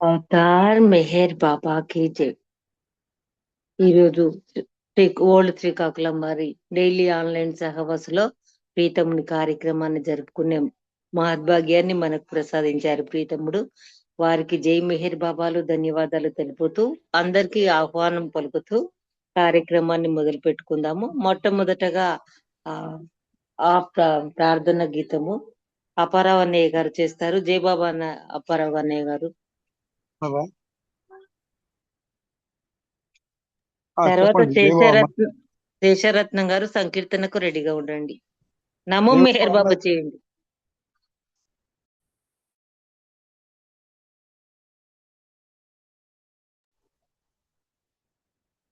Avatar Meher బాబాకి జై. ఈరోజు ఓల్డ్ శ్రీకాకుళం వారి డైలీ ఆన్లైన్ సహవాసులో ప్రీతముని కార్యక్రమాన్ని జరుపుకునే మహద్భాగ్యాన్ని మనకు ప్రసాదించారు ప్రీతముడు. వారికి జై మెహర్ బాబాలు ధన్యవాదాలు తెలుపుతూ అందరికీ ఆహ్వానం పలుకుతూ కార్యక్రమాన్ని మొదలు పెట్టుకుందాము. మొట్టమొదటగా ఆ ఆ ప్రార్థన గీతము అప్పారావు అన్నయ్య గారు చేస్తారు. జై బాబా అప్పారావు అన్నయ్య గారు. తర్వాత శేషరత్నం గారు సంకీర్తనకు రెడీగా ఉండండి. నమో మెహర్ బాబా చేయండి.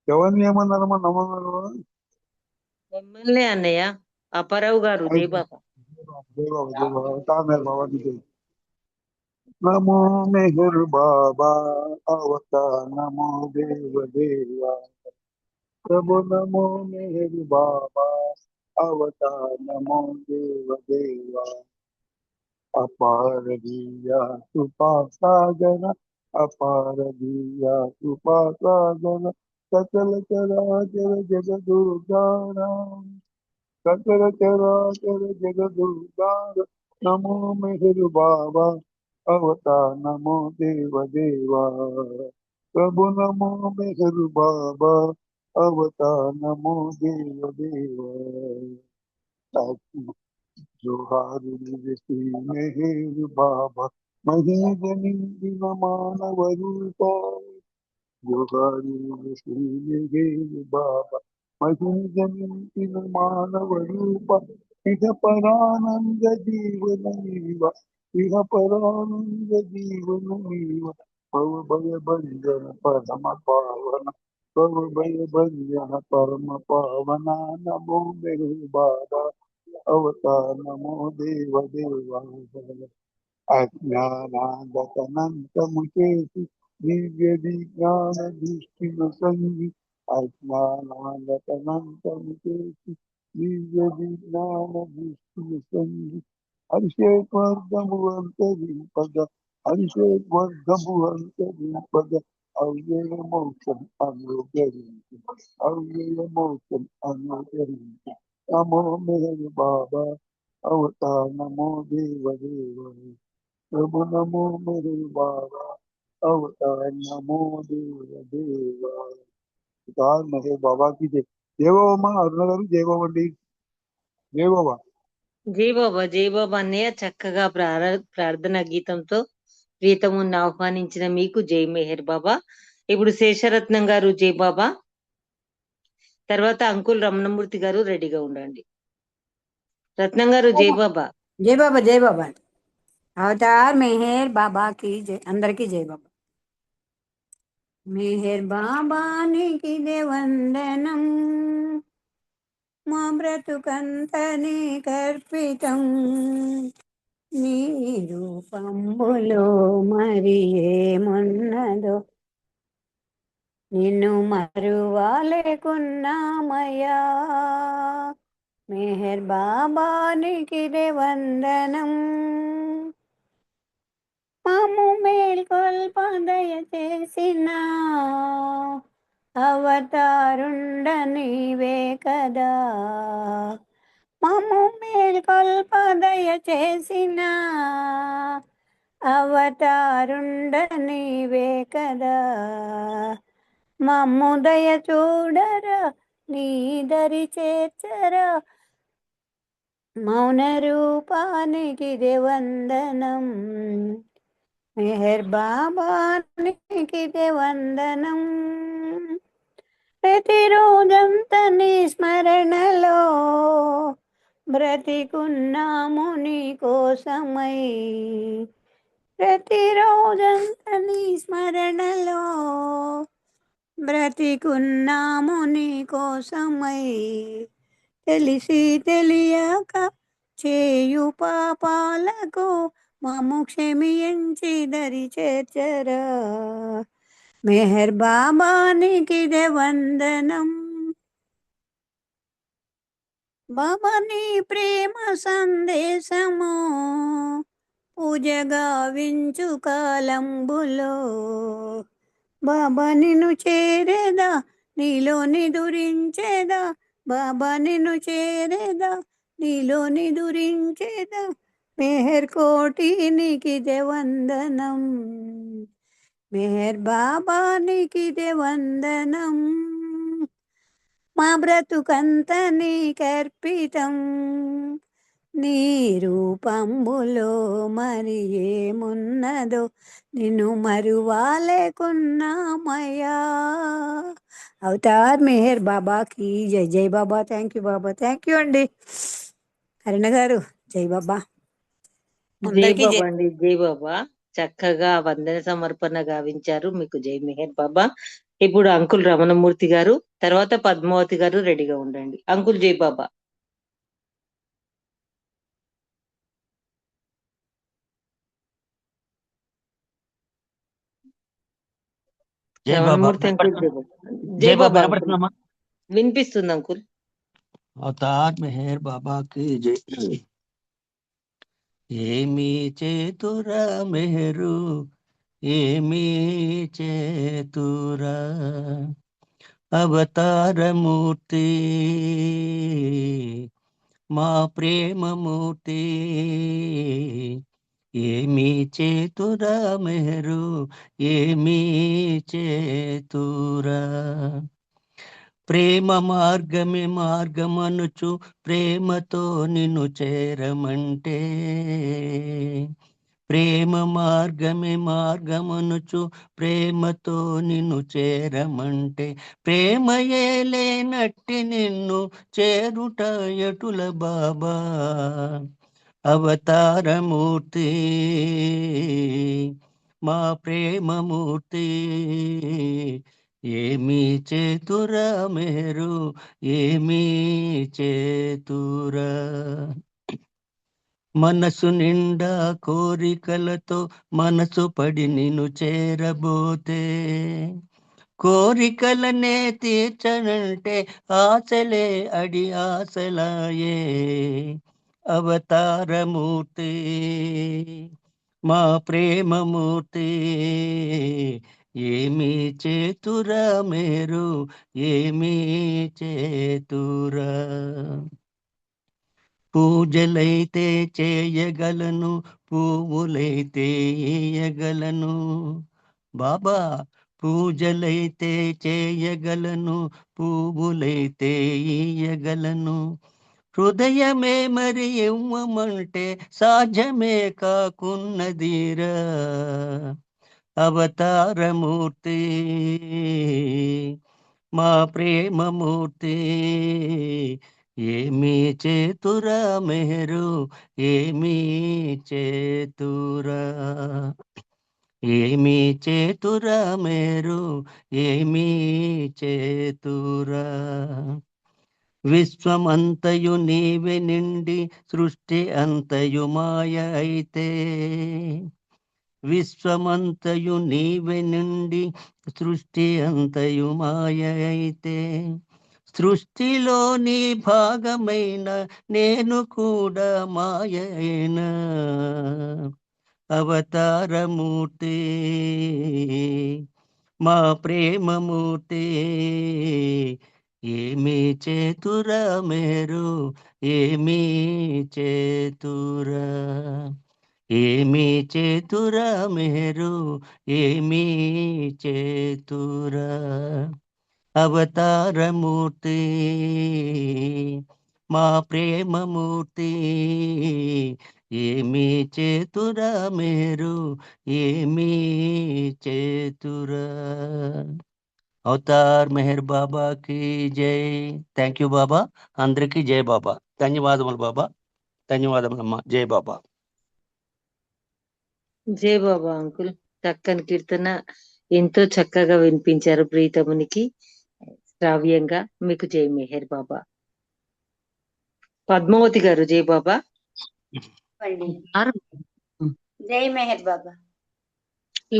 ఎవరిని ఏమన్నారమ్మా? నమ్మన్నారు మిమ్మల్ని అన్నయ్య అప్పారావు గారు. జై బాబా. జై బాబా, జై బాబా. తామేర్ బాబాకి జై. నమో మెహర్ బాబా అవతా, నమో దేవ దేవా ప్రభు, నమో మెహర్ బాబా అవతా, నమో దేవ దేవా అపార దియా కృపా సాగర, అపార దియా కృపా సాగర, సకల చరాచర జగదుగారా, సకల చరాచర జగదుగార. నమో మెహర్ బాబా అవతా, నమో దేవ దేవా ప్రభు, నమో మెహర్ బాబా అవతా, నమో దేవ దేవా. జోహారు శ్రీ మెహర్ బాబా మహీజనిందిన మానవ రూప, జోహారు శ్రీ మెహర్ బాబా మహీజనిందిన మానవ రూప, ఇహ పరానంద జీవనీవ, ఇహ పరానంద జీవనీవ, భవ భయ భంజన పరమ పావన, భవ భయ భంజన పరమ పావన. నమో మెహర్ బాబా అవతా, నమో దేవ దేవా అజ్ఞానాంతము చేసి దివ్య విజ్ఞాన దృష్టిను సంగి, అజ్ఞానాంతము చేసి దివ్య విజ్ఞాన దృష్టిను సంగి, అభిషేకవర్గము అంతరింపగ, అభిషేకవర్గము అంతరింపగ, అవ్యయ మోక్షం అనుగ్రహించి, అవ్యయ మోక్షం అనుగ్రహించి. నమో మెహర్ బాబా అవతా, నమో దేవ దేవ ప్రభు, నమో మెహర్ బాబా అవతా, నమో దేవ దేవ. మెహర్ బాబాకి జై. జయబాబా అరుణ గారు, జయబాబా అండి. జయబాబా. జై బాబా. జై బాబా అన్నయ్య చక్కగా ప్రార్థన గీతంతో ప్రీతముని ఆహ్వానించిన మీకు జై మెహర్ బాబా. ఇప్పుడు శేషరత్నం గారు జై బాబా, తర్వాత అంకుల్ రమణమూర్తి గారు రెడీగా ఉండండి. రత్నం గారు జై బాబా. జై బాబా, జై బాబా. అవతార్ మెహర్ బాబాకి జై. అందరికీ జై బాబా. మెహర్ బాబానికి వందనం, మా బ్రతుకంతని కర్పితం, నీ రూపంబులో మరి ఏమున్నదో, నిన్ను మరువాలేకున్నామయ్యా. మెహర్ బాబానికి వందనం, మాము మేల్కొల్పదయ చేసిన అవతారుండ నీవే కదా, మము మేల్కొల్పదయ చేసిన అవతారుండ నీవే కదా, మమ్ము దయ చూడరా, నీ దరి చేర్చరా, మౌన రూపానికి వందనం. మెహర్ బాబానికి వందనం, ప్రతిరోజంత నీ స్మరణలో బ్రతికున్నాము నీ కోసమై, ప్రతిరోజంత నీ స్మరణలో బ్రతికున్నాము నీ కోసమై, తెలిసి తెలియక చేయు పాపాలకు మము క్షమించి దరి చేర్చరా, మెహర్ బాబానికి వందనం. బాబా నీ ప్రేమ సందేశము పూజగావించు కాలంబులో బాబా నిన్ను చేరేదా నీలో నిదురించేదా బాబా నిన్ను చేరేదా నీలో నిదురించేదా మెహర్ కోటి నీకిదే వందనం మెహర్ బాబా నీకిదే వందనం మా బ్రతుకంత నీకర్పితం నీ రూపంబులో మరి ఏమున్నదో నిన్ను మరువాలేకున్నామయ్యా. అవతార్ మెహర్ బాబాకి జై. జై Baba. Thank you Baba. Thank you అండి హరిణ గారు. జై బాబా. జై అందరికీ బాబా జై. అండి. జై బాబా. చక్కగా వందన సమర్పణ గావించారు. మీకు జై మెహర్ బాబా. ఇప్పుడు అంకుల్ రమణమూర్తి గారు, తర్వాత పద్మావతి గారు రెడీగా ఉండండి. అంకుల్ జై బాబా. జై బాబా. రమణమూర్తి అంకుల్ జై బాబా. జై జై బాబా బాబా అంకుల్. వినపడుతుందమ్మా? వినిపిస్తుంది అంకుల్. అవతార్ మెహర్ బాబాకి జై. ఏమీ చేతురా మెహరు, ఏమీ చేతురా అవతారమూర్తి, మా ప్రేమమూర్తి. ఏమీ చేతురా మెహరు, ఏమీ చేతురా ప్రేమ మార్గమే మార్గమనుచు ప్రేమతో నిన్ను చేరమంటే, ప్రేమ మార్గమే మార్గమనుచు ప్రేమతో నిన్ను చేరమంటే, ప్రేమయే లేనట్టి నిన్ను చేరుట ఎటుల బాబా అవతారమూర్తి, మా ప్రేమమూర్తి. ఏమీ చేతురా మెహరు, ఏమీ చేతురా మనసు నిండా కోరికలతో మనసు పడి నిన్ను చేరబోతే, కోరికలనే తీర్చనంటే ఆశలే అడి ఆశలాయే అవతారమూర్తి, మా ప్రేమమూర్తి. ఏమీ చేతురా మీరు, ఏమీ చేతురా పూజలైతే చేయగలను, పువ్వులైతే ఇయ్యగలను బాబా. పూజలైతే చేయగలను, పువ్వులైతే ఇయ్యగలను, హృదయమే మరి ఇవ్వమంటే సాధ్యమే కాకున్నదిరా అవతారమూర్తి, మా ప్రేమమూర్తి. ఏమీ చేతురా మెహరు, ఏమీ చేతురా ఏమీ చేతురా మెహరు, ఏమీ చేతురా విశ్వమంతయు నీవే నిండి సృష్టి అంతయు మాయ అయితే, విశ్వమంతయు నీవే నిండి సృష్టి అంతయు మాయ అయితే, సృష్టిలోని భాగమైన నేను కూడా మాయ అయినా అవతారమూర్తి, మా ప్రేమమూర్తి. ఏమీ చేతురా మెహరు, ఏమీ చేతురా ఏమీ చేతురా మెహరు, ఏమీ చేతురా అవతారమూర్తి, మా ప్రేమమూర్తి. ఏమీ చేతురా మెహరు, ఏమీ చేతురా అవతార్ మెహర్ బాబాకి జై. థ్యాంక్ యూ బాబా. అందరికీ జై బాబా. ధన్యవాదములు బాబా. ధన్యవాదములమ్మా. జై బాబా. జై బాబా అంకుల్. చక్కని కీర్తన ఎంతో చక్కగా వినిపించారు ప్రీతమునికి శ్రావ్యంగా. మీకు జై మెహర్ బాబా. పద్మావతి గారు జై బాబా. జై మెహర్ బాబా.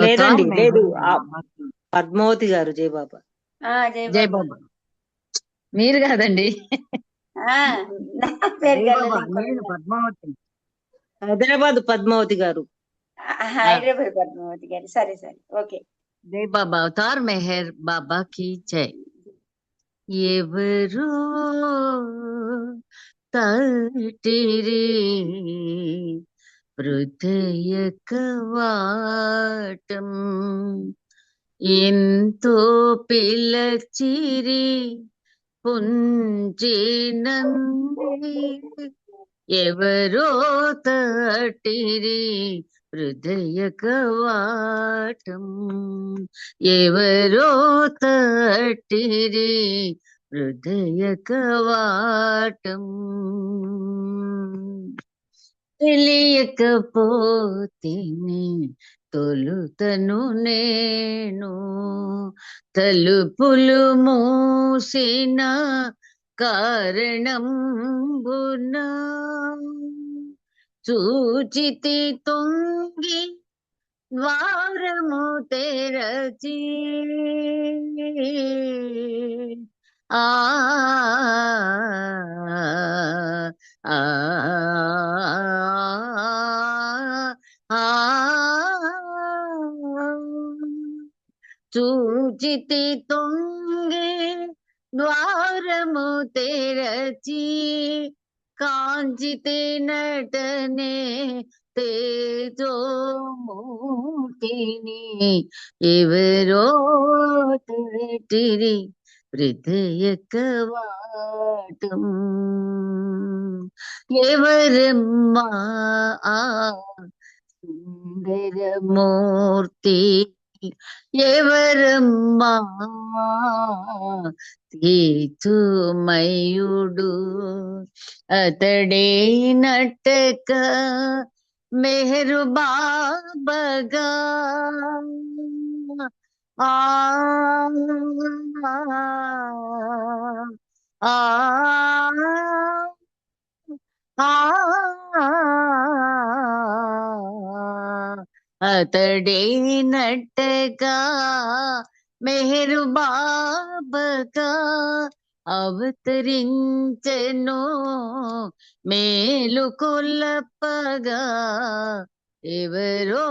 లేదండి లేదు, పద్మావతి గారు జై బాబా. జై బాబా. మీరు కాదండి, నా పేరు నేను పద్మావతి. హైదరాబాద్ పద్మావతి గారు. హైదరాబాద్ పద్మావతి గారు. సరే సరే, ఓకే. జై బాబా అవతార్ మెహర్ బాబా కీ జై. ఎవరో తటిరి హృదయ కవాటం ఎంతో పిలచిరి పుంజినంది ఎవరో తటిరి హృదయ కవాటం ఎవరో తటిరి హృదయ కవాటం తెలియకపోతేనే తొలుతను నేను తలుపులు మూసిన కారణంబున చూచితి తొంగి ద్వారము తెరచి ఆ ఆ చూచితి తొంగి ద్వారము తెరచి కాంచితి నటనే తేజోమూర్తిని ఎవరో తటిరి హృదయ కవాటం ఎవరమ్మా ఆ సుందరమూర్తి ఎవరమ్మా తీతుమయుడు అతడే నటక మెహరు బాబగా ఆ ఆ అతడే నట్టగా మెహరు బాబగా అవతరించెను మేలు కొల్లప్పగా ఎవరో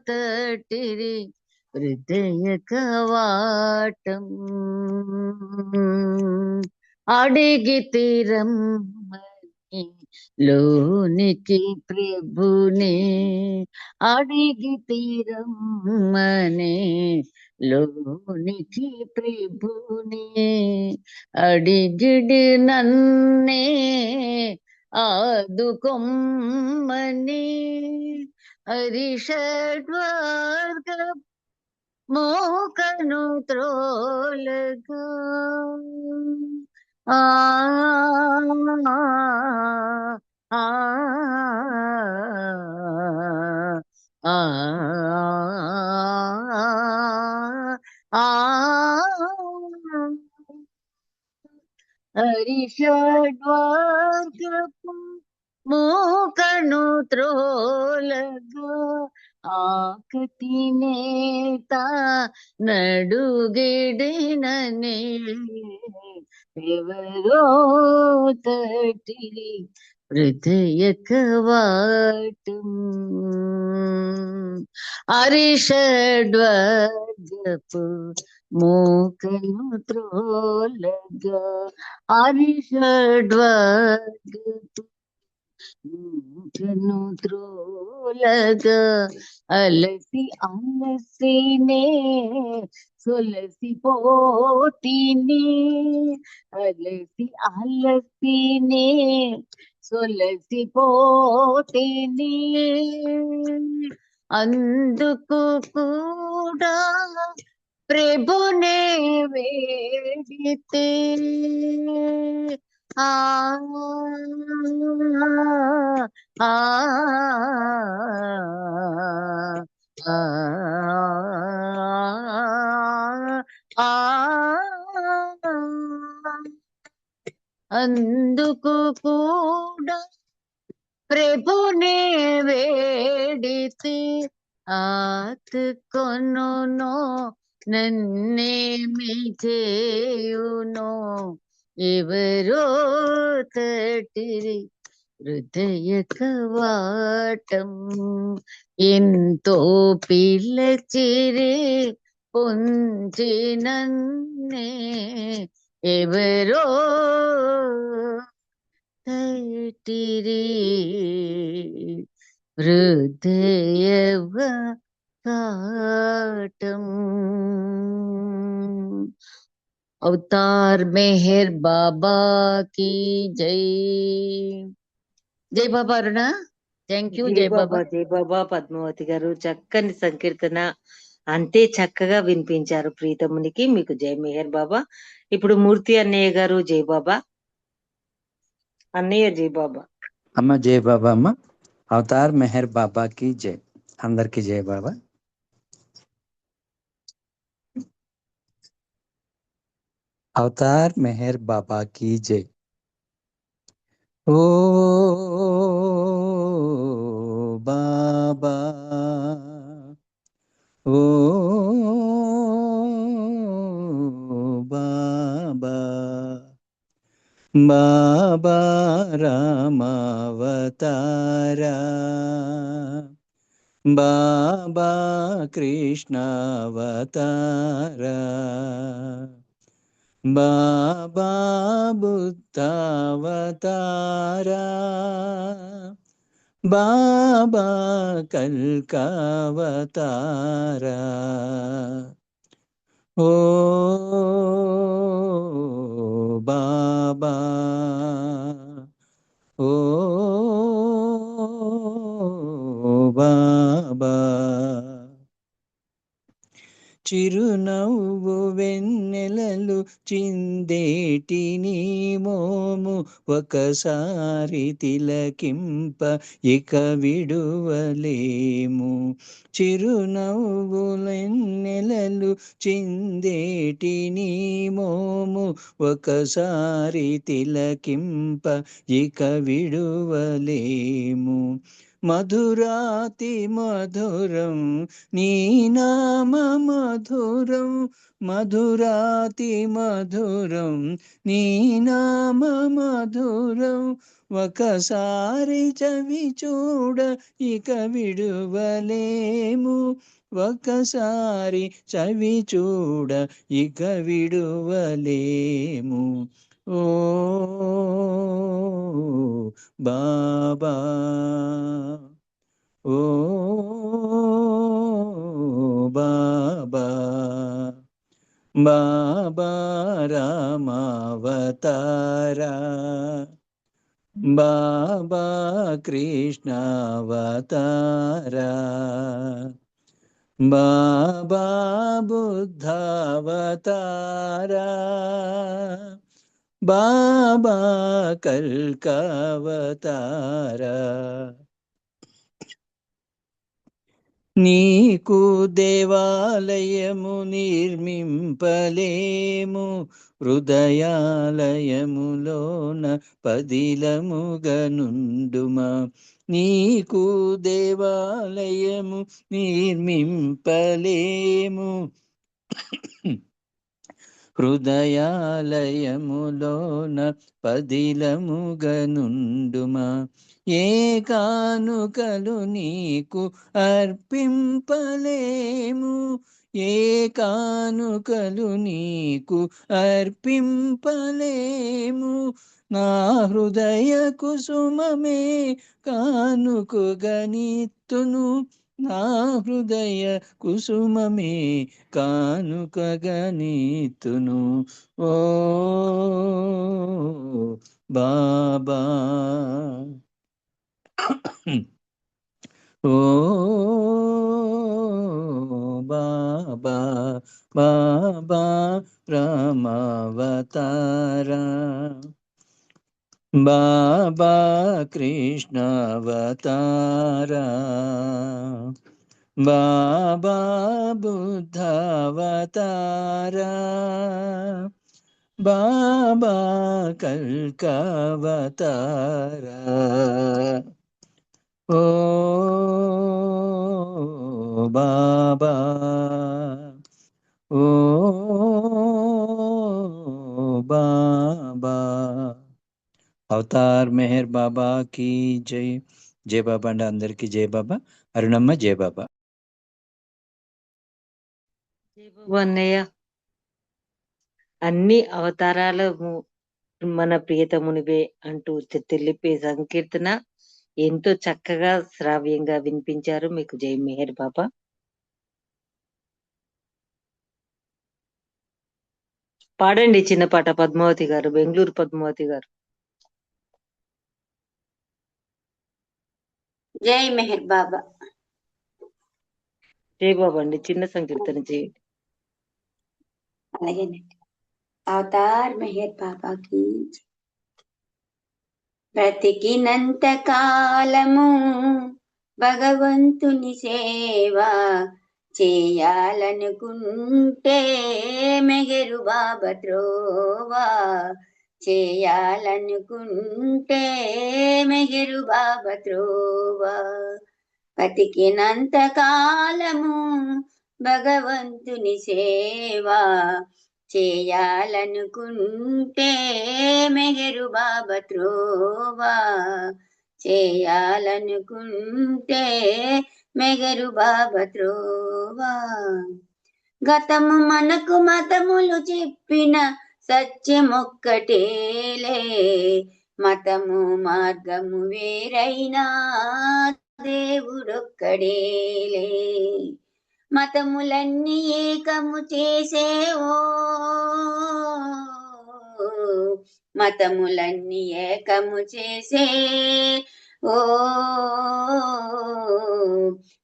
తటిరి హృదయ కవాటం అడిగితిరమ్మని లోనికి ప్రభుని అడిగితిరమ్మని లోనికి ప్రభుని అడిగిడి నన్నే ఆదుకొమ్మని హరిషడ్వర్గ మోకను త్రోలగా ఆ ఆ హరిషడ్వర్గపు మోకను త్రోలగా ఆకతి నేత నడుగిడిననే ఎవరో తటిరి హృదయ కవాటం హరిషడ్వర్గపు మోకను త్రోలగా హరిషడ్వర్గపు మోకను త్రోలగా అలసి అలసినే సొలసి పోతిని అలసి అలసినే సొలసి పోతిని అందుకు కూడా ప్రభునే వేడితే ఆ ఆ అందుకు కూడా ప్రభునే వేడితే ఆతుకొను నన్నేమి చేయునో ఎవరో తటిరి హృదయ కవాటం ఎంతో పిలచిరే పొంచి నన్నే ఎవరో తటిరే హృదయ కాటం. అవతార్ మెహర్ బాబా की జై. జై బాబా అరుణ. Thank you. జై బాబా. జై బాబా పద్మావతి గారు, చక్కని సంకీర్తన అంతే చక్కగా వినిపించారు ప్రీతమునికి. మీకు జై మెహర్ బాబా. ఇప్పుడు మూర్తి అన్నయ్య గారు జై బాబా. అన్నయ్య జై బాబా. అమ్మ జై బాబా. అమ్మ అవతార్ మెహర్ బాబాకి జై. అందరికి జై బాబా. అవతార్ మెహర్ బాబాకి జై. ఓ బాబా, ఓ బాబా, బాబా రామావతారా, బాబా కృష్ణావతారా, బాబా బుద్ధావతారా, బాబా కల్కావతారా. ఓ బాబా, ఓ బాబా, చిరునవ్వు వెన్నెలలు చిందేటి నీ మోము ఒకసారి తిలకింప ఇక విడువలేము. చిరునవ్వు వెన్నెలలు చిందేటి నీ మోము ఒకసారి తిలకింప ఇక విడువలేము. మధురాతి మధురం నీ నామ మధురం, మధురాతి మధురం నీ నామ మధురం. ఒకసారి చవి చూడ ఇక విడువలేము. ఒకసారి చవి చూడ ఇక విడువలేము. ఓ బాబా, ఓ బాబా, బాబా రామావతారా, బాబా కృష్ణావతారా, బాబా బుద్ధావతారా, బాబా కల్కావతారా. నీకు దేవాలయము నిర్మింపలేము, హృదయాలయములోన పదిలముగనుండుమా. నీకు దేవాలయము నిర్మింపలేము, హృదయాలయములోన పదిలముగనుండుమా. ఏ కానుకలు నీకు అర్పింపలేము, ఏ కానుకలు నీకు అర్పింపలేము. నా హృదయ కుసుమమే కానుకగనిత్తును, నా హృదయ కుసుమమే కానుకగనిత్తును. ఓ బాబా, ఓ బాబా, బాబా రామావతారా, బాబా కృష్ణావతారా, బాబా బుద్ధావతారా, బాబా కల్కావతారా. ఓ బాబా, ఓ బాబా. అవతార్ మెహర్ బాబా కీ జై. జై బాబా అండి అందరికి. జై బాబా. అరుణమ్మ జై బాబా. జై బాబా అన్నయ్య. అన్ని అవతారాల మన ప్రియతమునివే అంటూ తెలిపే సంకీర్తన ఎంతో చక్కగా శ్రావ్యంగా వినిపించారు. మీకు జై మెహర్ బాబా. పాడండి చిన్న పాట పద్మావతి గారు, బెంగళూరు పద్మావతి గారు. జై మెహర్ బాబా. జై బాబా అండి, చిన్న సంకీర్తన చేయండి. అలాగేనండి. అవతార్ మెహర్ బాబాకి బ్రతికినంత కాలము భగవంతుని సేవ చేయాలనుకుంటే మెహరు బాబా త్రోవా చేయాలనుకుంటే మెహరు బాబా త్రోవా బతికినంత కాలము భగవంతుని సేవ చేయాలనుకుంటే మెహరు బాబా త్రోవా చేయాలనుకుంటే మెహరు బాబా త్రోవా గతము మనకు మతములు చెప్పిన సత్యమొక్కటేలే మతము మార్గము వేరైనా దేవుడొక్కడేలే మతములన్నీ ఏకము చేసేవో మతములన్నీ ఏకము చేసే ఓ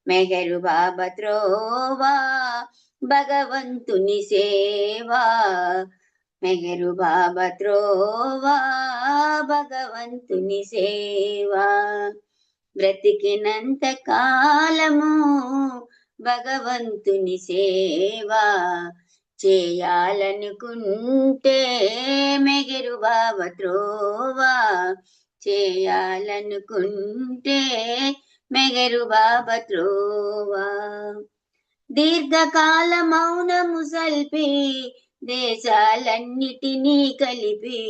మెహరు బాబా త్రోవా భగవంతుని సేవా మెహరు బాబా త్రోవా భగవంతుని సేవా బ్రతికినంత కాలము భగవంతుని సేవా చేయాలనుకుంటే మెహరు బాబా త్రోవా చేయాలనుకుంటే మెహరు బాబా త్రోవా దీర్ఘకాల మౌనము సల్పి దేశాలన్నిటినీ కలిపి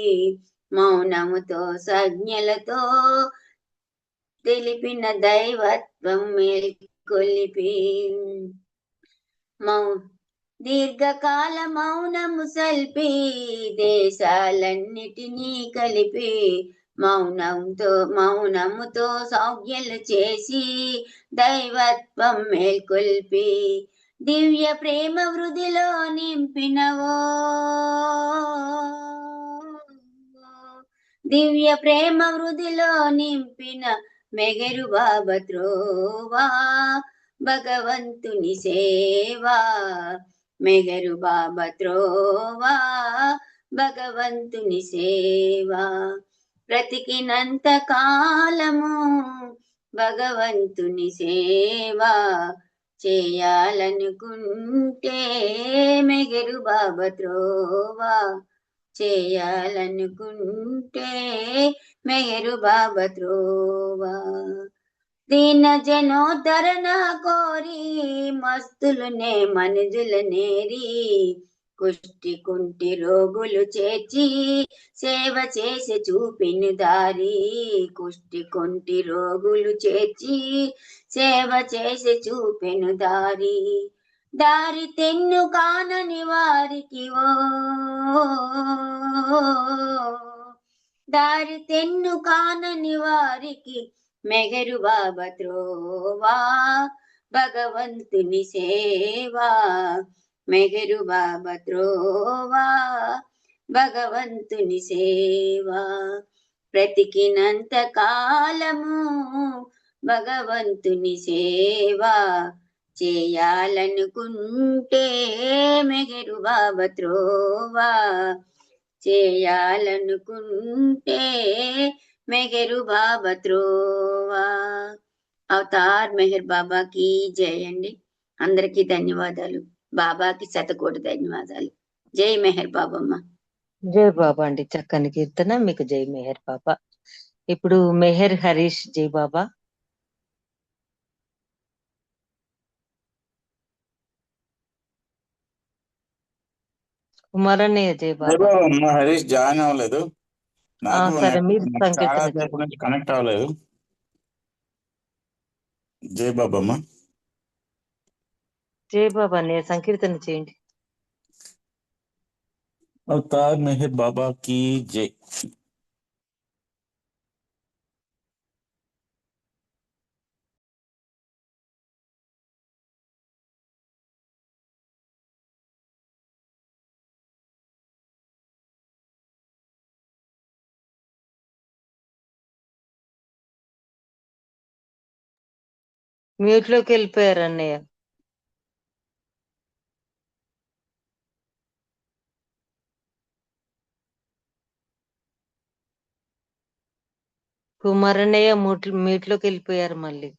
మౌనముతో సంజ్ఞలతో తెలిపిన దైవత్వం మేల్కొలిపి దీర్ఘకాల మౌనము సల్పి దేశాలన్నిటినీ కలిపి మౌనముతో సంజ్ఞలు చేసి దైవత్వం మేల్కొల్పి దివ్య ప్రేమ వృధిలో నింపినవో దివ్య ప్రేమ వృధిలో నింపిన మెహరు బాబా త్రోవా భగవంతుని సేవా మెహరు బాబా త్రోవా భగవంతుని సేవా బ్రతికినంత కాలము భగవంతుని సేవా చేయాలనుకుంటే మెహరు బాబా త్రోవా చేయాలనుకుంటే మెహరు బాబా త్రోవా దీన జనోద్ధరణ కోరి మస్తులునే మనుజులనేరి కుష్టి కుంటి రోగులు చేర్చి సేవ చేసి చూపిన దారి కుష్టి కుంటి రోగులు చేర్చి సేవ చేసి చూపెను దారి దారి తెన్ను కానని వారికి ఓ దారి తెన్ను కానని వారికి మెహరు బాబా త్రోవా భగవంతుని సేవా మెహరు బాబా త్రోవా భగవంతుని సేవా బ్రతికినంత కాలము భగవంతుని సేవా చేయాలనుకుంటే మెహరు బాబా త్రోవా చేయాలనుకుంటే మెహరు బాబా త్రోవా అవతార్ మెహర్ బాబాకి జై అండి. అందరికీ ధన్యవాదాలు. బాబాకి శతకోటి ధన్యవాదాలు. జై మెహర్ బాబమ్మ. జై బాబా అండి, చక్కని కీర్తన. మీకు జై మెహర్ బాబా. ఇప్పుడు మెహర్ హరీష్ జై బాబా. కుమారన్నయ్య జై బాబా. హరీష్ జాయిన్ అవ్వలేదు. నాకు సరే మీరు నాకు చాలా సంకీర్తన సేపు చేయండి. నుంచి కనెక్ట్ అవ్వలేదు. జై బాబమ్మ. జై బాబా అన్నయ్య సంకీర్తన చేయండి. అవతార్ మెహర్ బాబా की जय. మ్యూట్ లోకి వెళ్ళిపోయారు అన్నయ్య. కుమారన్నయ్య మ్యూట్ లోకి వెళ్ళిపోయారు మళ్ళీ.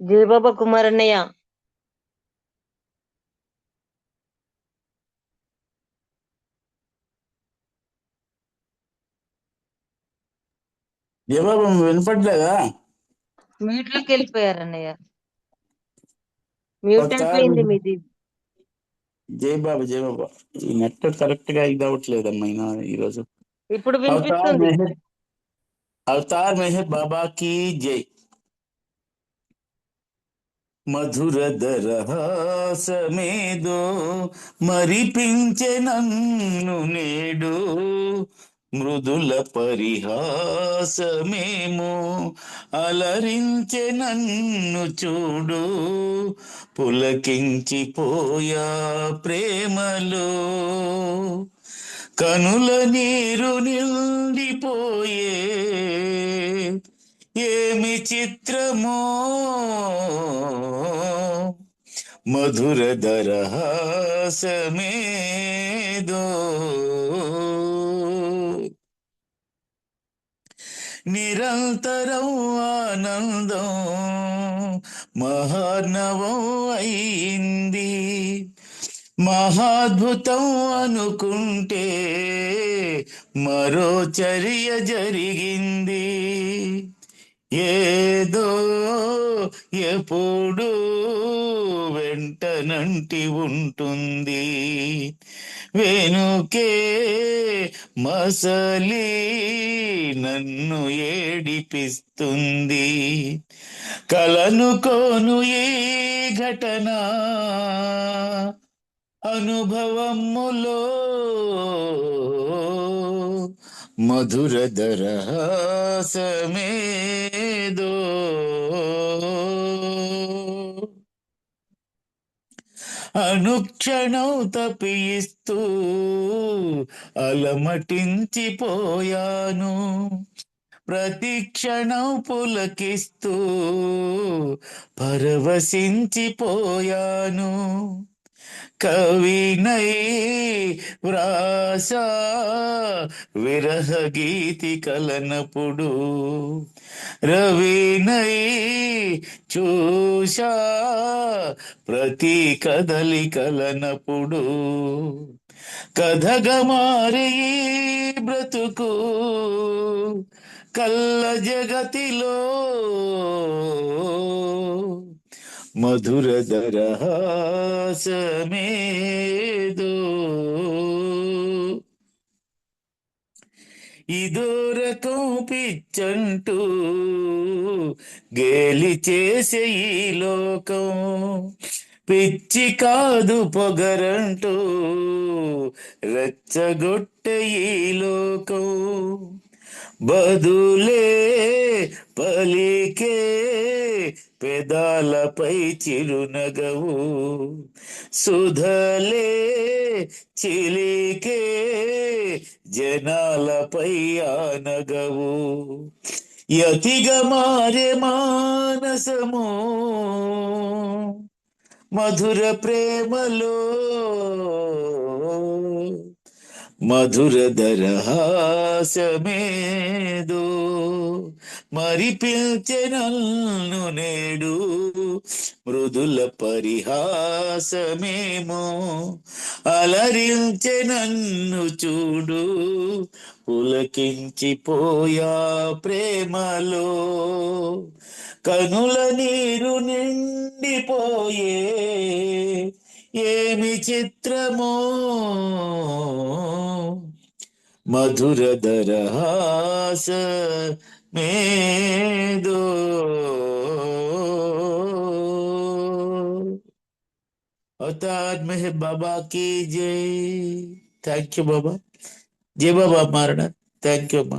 జై బాబా కుమారన్నయ్య. జై బాబమ్మ వినపడలేదా? మ్యూట్ లోకి వెళ్ళిపోయారు అన్నయ్య. మ్యూట్ అవతార్ అయిపోయింది మీది. జై బాబా జై బాబా. ఈ నెట్ కరెక్ట్ గా ఇది అవ్వట్లేదమ్మా ఈరోజు. ఇప్పుడు అవతార్ వినిపిస్తుంది. మెహర్ అవతార్ మెహర్ బాబా की जय. మధుర దరహాసమేదో మరిపించే నన్ను నేడు, మృదుల పరిహాసమేమో అలరించే నన్ను చూడు, పులకించిపోయా ప్రేమలో కనుల నీరు నిండిపోయే, ఏమి చిత్రమో మధుర దరహాసమేదో నిరంతరం ఆనందం మహార్ణవం అయింది, మహాద్భుతం అనుకుంటే మరో చర్య జరిగింది, ఏదో ఎప్పుడు వెంటనంటి ఉంటుంది, వెనుకే మసలి నన్ను ఏడిపిస్తుంది, కలనుకోను ఈ ఘటన అనుభవములో మధుర దరహాసమేదో అనుక్షణం తపిస్తూ అలమటించిపోయాను, ప్రతిక్షణం పులకిస్తూ పరవశించిపోయాను, కవినై వ్రాస విరహ గీతి కలనప్పుడు, రవినై చూషా ప్రతి కదలి కలనప్పుడు, కథగా మారి బ్రతుకు కల్ల జగతిలో మధుర దరహాసమేదో ఇదో రకం పిచ్చంటూ గేలి చేసే ఈ లోకం, పిచ్చి కాదు పొగరంటూ రెచ్చగొట్టే ఈ లోకం, బదులే పలికే పెదాలపై చిరునగవు, సుధలే చిలికే జనాలపై ఆనగవు, యతిగా మారే మానసము మధుర ప్రేమలో మధుర దరహాసమేదో మరిపించే నన్ను నేడు, మృదుల పరిహాసమేమో అలరించే నన్ను చూడు, పులకించిపోయా ప్రేమలో, కనుల నీరు నిండిపోయే ఏమి చిత్రమో, మధుర దరహాస మేదో. అవతార్ మెహర్ బాబా की जय. థ్యాంక్ యూ బాబా. జై బాబా మారణ. థ్యాంక్ యూ అమ్మా.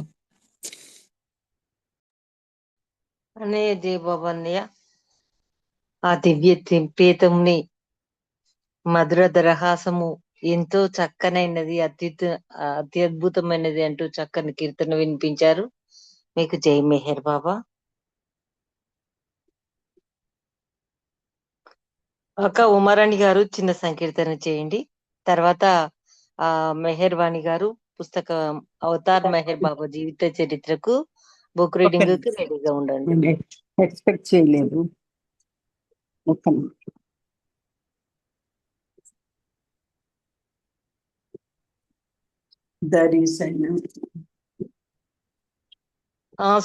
అన్నయ్య జయ బాబా అన్నయ్య. ఆ దివ్య ప్రీతంని మధుర దరహాసము ఎంతో చక్కనైనది, అత్యద్భుతమైనది అంటూ చక్కని కీర్తన వినిపించారు. మీకు జై మెహర్ బాబా. ఒక ఉమారాణి గారు చిన్న సంకీర్తన చేయండి. తర్వాత మెహర్ వాణి గారు పుస్తకం అవతార్ మెహర్ బాబా జీవిత చరిత్రకు బుక్ రీడింగ్ కి రెడీగా ఉండండి. ఎక్స్పెక్ట్ చేయలేదు. ఒక్క నిమిషం.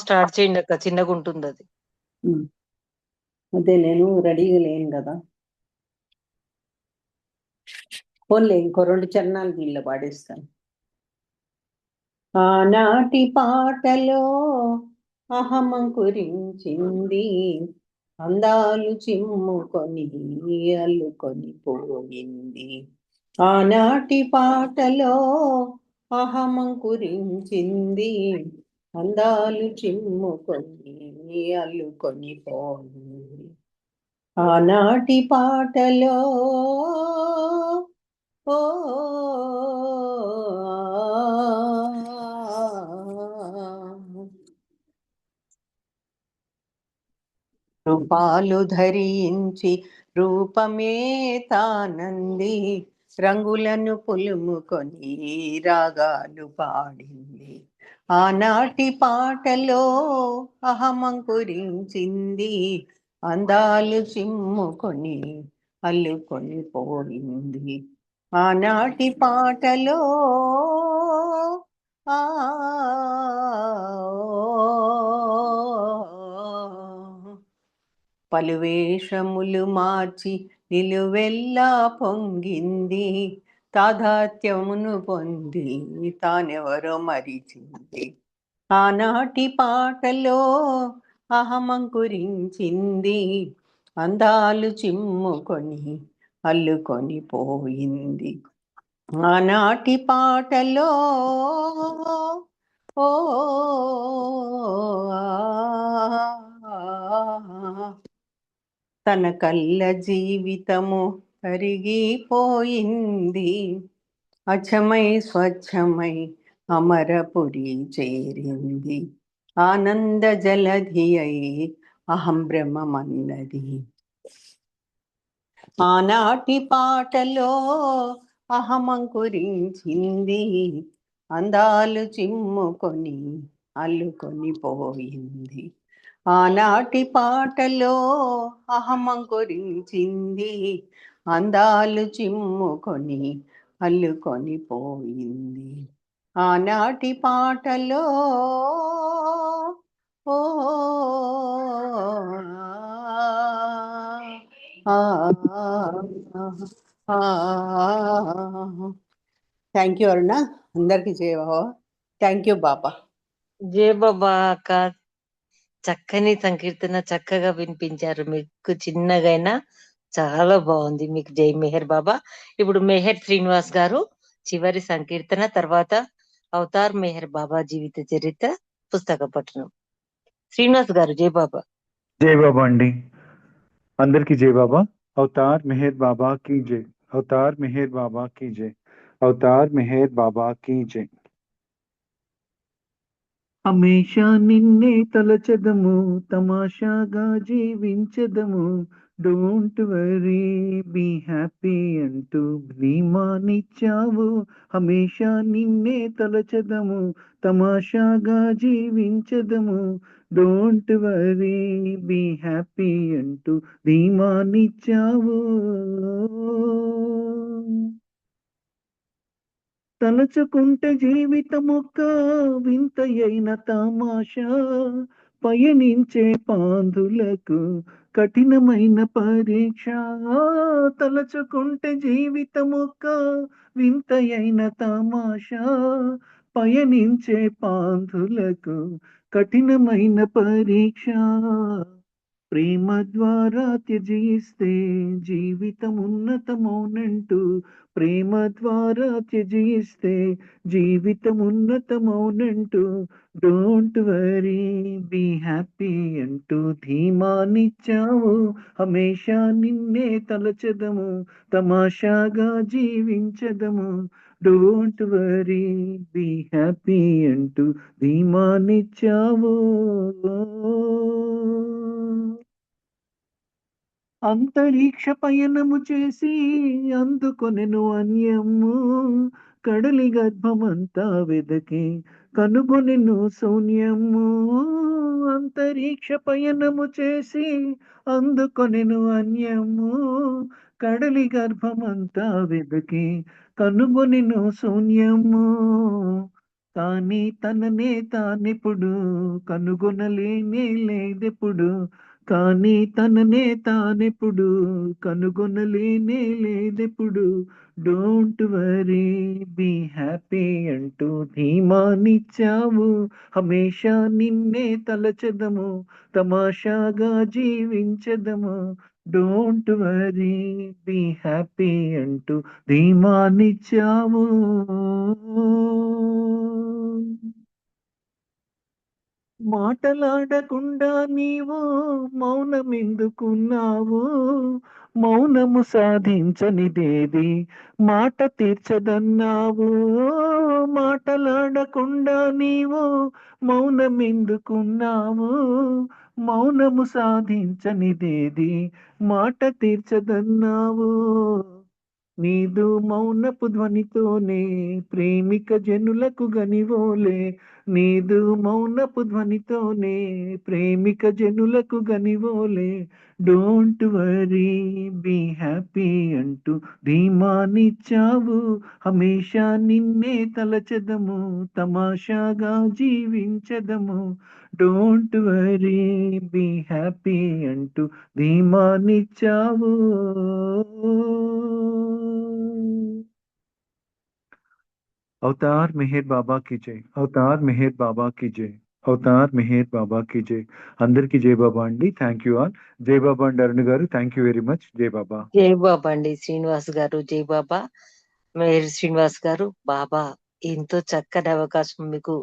స్టార్ట్ చేయండి అక్క, చిన్నగా ఉంటుంది అది. అదే నేను రెడీగా లేను కదా. పోన్లే, ఇంకో 2 చరణాలు దీనిలో పాడేస్తాను. ఆనాటి పాటలో అహమంకురించింది, అందాలు చిమ్ముకొని అల్లుకొని పోయింది. ఆనాటి పాటలో అహమంకురించింది, అందాలు చిమ్ముకొని అల్లుకొని పోయింది. ఆనాటి పాటలో ఓ రూపాలు ధరించి రూపమే తానంది, రంగులను పులుముకొని రాగాలు పాడింది. ఆనాటి పాటలో అహమంకురించింది, అందాలు చిమ్ముకొని అల్లుకొని పోయింది. ఆనాటి పాటలో పలువేషములు మార్చి నిలువెల్లా పొంగింది, తాదాత్యమును పొంది తానెవరో మరిచింది. ఆనాటి పాటలో అహమంకురించింది, అందాలు చిమ్ముకొని అల్లుకొని పోయింది. ఆనాటి పాటలో ఓ తన కళ్ళ జీవితము కరిగిపోయింది, అచ్చమై స్వచ్ఛమై అమరపురి చేరింది. ఆనంద జలధి అయి అహం బ్రహ్మమన్నది. ఆనాటి పాటలో అహమంకురించింది, అందాలు చిమ్ముకొని అల్లుకొని పోయింది. ఆనాటి పాటలో అహమంకురించింది, అందాలు చిమ్ముకొని అల్లుకొని పోయింది. ఆనాటి పాటలో ఓ థ్యాంక్ యూ అరుణ. అందరికి జయ బాబా. థ్యాంక్ యూ బాబా. జయ బాబా అక్క, చక్కని సంకీర్తన చక్కగా వినిపించారు. మీకు చిన్నగైనా చాలా బాగుంది. మీకు జై మెహర్ బాబా. ఇప్పుడు మెహర్ శ్రీనివాస్ గారు చివరి సంకీర్తన, తర్వాత అవతార్ మెహర్ బాబా జీవిత చరిత్ర పుస్తక పఠనం. శ్రీనివాస్ గారు జై బాబా. జై బాబా అండి. అందరికీ జై బాబా. అవతార్ మెహర్ బాబా की जय. అవతార్ మెహర్ బాబా की जय. అవతార్ మెహర్ బాబా की जय. హమేషా నిన్నే తలచదము, తమాషాగా జీవించదము, డోంట్ వరీ బీ హ్యాపీ అంటూ ధీమానిచ్చావు. హమేషా నిన్నే తలచదము, తమాషాగా జీవించదము, డోంట్ వరీ బీ హ్యాపీ అంటూ ధీమానిచ్చావు. తలుచుకుంటే జీవితం ఒక్క వింతయైన తమాషా, పయనించే పాంధులకు కఠినమైన పరీక్ష. తలుచుకుంటే జీవితం ఒక్క వింతయైన తమాషా, పయనించే పాంధులకు కఠినమైన పరీక్ష. ప్రేమ ద్వారా త్యజిస్తే జీవితం ఉన్నతమౌనంటూ, ప్రేమ ద్వారా త్యజిస్తే జీవితం ఉన్నతమౌనంటూ, డోంట్ వరీ బీ హ్యాపీ అంటూ ధీమానిచ్చావు. హమేషా నిన్నే తలచెదము, తమాషాగా జీవించదము. డోంట్ వరీ బీ హ్యాపీ అంటూ ధీమానిచ్చావు. అంతరిక్ష పయనము చేసి అందుకొనెను అన్యము, కడలి గర్భమంతా వెదకి కనుగొనెను శూన్యము. అంతరిక్ష పయనము చేసి అందుకొనెను అన్యము, కడలి గర్భమంతా వెదకి కనుగొనెను శూన్యము. కానీ తననే తానెప్పుడు కనుగొనలేనే లేదెప్పుడు, కానీ తననే తానెప్పుడు కనుగొనలేనే లేదెప్పుడు. డోంట్ వరీ బీ హ్యాపీ అంటూ ధీమానిచ్చావు. హమేషా నిన్నే తలచెదము, తమాషాగా జీవించదము. డోంట్ వరీ బీ హ్యాపీ అంటూ ధీమానిచ్చావు. మాటలాడకుండా నీవు మౌనమెందుకున్నావు, మౌనము సాధించనిదేది మాట తీర్చదన్నావు. మాటలాడకుండా నీవు మౌనమెందుకున్నావు, మౌనము సాధించనిదేది మాట తీర్చదన్నావు. నీదు మౌనపు ధ్వనితోనే ప్రేమిక జనులకు గనివోలే, నీదు మౌనపు ధ్వనితోనే ప్రేమిక జనులకు గనివోలే. డోంట్ వరీ బీ హ్యాపీ అంటూ ధీమానిచ్చావు. హమేషా నిన్నే తలచెదము, తమాషాగా జీవించదము. డోంట్ వరీ బీ హ్యాపీ అంటూ ధీమానిచ్చావు. अवतार मेहर बाबा की जय, अवतार मेहर बाबा की जय, అవతార్ మెహర్ బాబా కి జై. అందరికి జై బాబా అండి. Thank you all. జై బాబా అండి అరుణ్ గారు. Thank you very much. జై బాబా. జై బాబా అండి శ్రీనివాస్ గారు. జై బాబా. మేర్ శ్రీనివాస్ గారు, బాబా ఎంతో చక్కని అవకాశం మీకు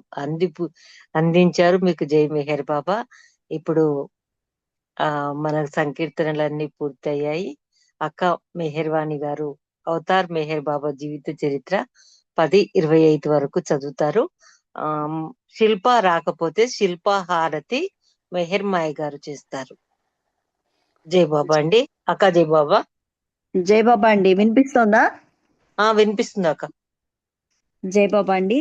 అందించారు. మీకు జై మెహర్ బాబా. ఇప్పుడు మన సంకీర్తనలన్నీ పూర్తయ్యాయి. అక్క మెహర్వాణి గారు అవతార్ మెహర్ బాబా జీవిత చరిత్ర 10-25 వరకు చదువుతారు. శిల్ప రాకపోతే శిల్ప హారతి మెహర్మాయ్ గారు చేస్తారు. జై బాబా అండి. అక్క జై బాబా. జై బాబా అండి. వినిపిస్తోందా? వినిపిస్తుంది అక్క. జై బాబా అండి.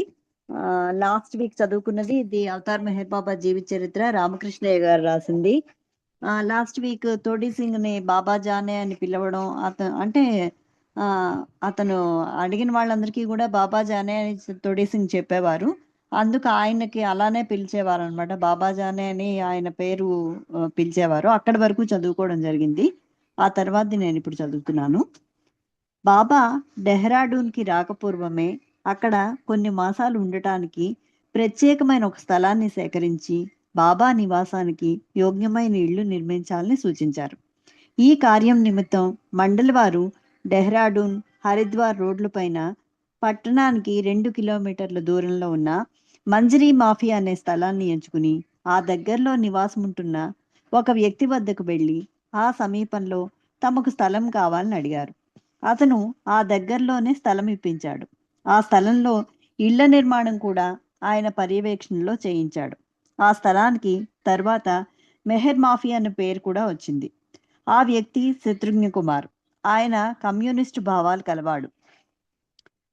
లాస్ట్ వీక్ చదువుకున్నది ఇది అవతార్ మెహర్ బాబా జీవిత చరిత్ర, రామకృష్ణయ్య గారు రాసింది. లాస్ట్ వీక్ తోడి సింగ్ ని బాబా జానే అని పిలవడం, అతను అడిగిన వాళ్ళందరికీ కూడా బాబా జానే అని తోడి సింగ్ చెప్పేవారు. అందుకు ఆయనకి అలానే పిలిచేవారు అనమాట. బాబా జానే అని ఆయన పేరు పిలిచేవారు. అక్కడి వరకు చదువుకోవడం జరిగింది. ఆ తర్వాత నేను ఇప్పుడు చదువుతున్నాను. బాబా డెహ్రాడూన్కి రాకపూర్వమే అక్కడ కొన్ని మాసాలు ఉండటానికి ప్రత్యేకమైన ఒక స్థలాన్ని సేకరించి బాబా నివాసానికి యోగ్యమైన ఇళ్లు నిర్మించాలని సూచించారు. ఈ కార్యం నిమిత్తం మండలి వారు డెహ్రాడూన్ హరిద్వార్ రోడ్లపైన పట్టణానికి 2 కిలోమీటర్ల దూరంలో ఉన్న మంజరీ మాఫీ అనే స్థలాన్ని ఎంచుకుని ఆ దగ్గరలో నివాసం ఉంటున్న ఒక వ్యక్తి వద్దకు వెళ్ళి ఆ సమీపంలో తమకు స్థలం కావాలని అడిగారు. అతను ఆ దగ్గరలోనే స్థలం ఇప్పించాడు. ఆ స్థలంలో ఇళ్ల నిర్మాణం కూడా ఆయన పర్యవేక్షణలో చేయించాడు. ఆ స్థలానికి తర్వాత మెహర్ మాఫీ అనే పేరు కూడా వచ్చింది. ఆ వ్యక్తి శత్రుఘ్న కుమార్. ఆయన కమ్యూనిస్టు భావాలు కలవాడు.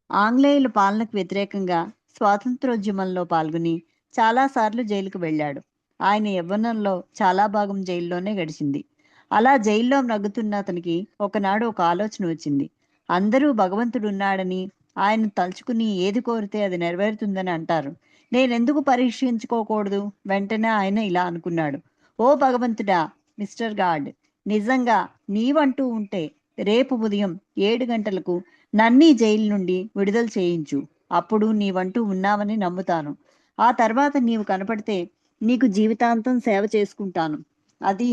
ఆంగ్లేయుల పాలనకు వ్యతిరేకంగా స్వాతంత్రోద్యమంలో పాల్గొని చాలాసార్లు జైలుకు వెళ్ళాడు. ఆయన యవ్వనంలో చాలా భాగం జైల్లోనే గడిచింది. అలా జైల్లో నగ్గుతున్న అతనికి ఒకనాడు ఒక ఆలోచన వచ్చింది. అందరూ భగవంతుడు ఉన్నాడని, ఆయన తలుచుకుని ఏది కోరితే అది నెరవేరుతుందని అంటారు. నేనెందుకు పరీక్షించుకోకూడదు? వెంటనే ఆయన ఇలా అనుకున్నాడు. ఓ భగవంతుడా, మిస్టర్ గాడ్, నిజంగా నీవంటూ ఉంటే రేపు ఉదయం 7 గంటలకు నన్నీ జైలు నుండి విడుదల చేయించు. అప్పుడు నీవంటూ ఉన్నావని నమ్ముతాను. ఆ తర్వాత నీవు కనపడితే నీకు జీవితాంతం సేవ చేసుకుంటాను. అది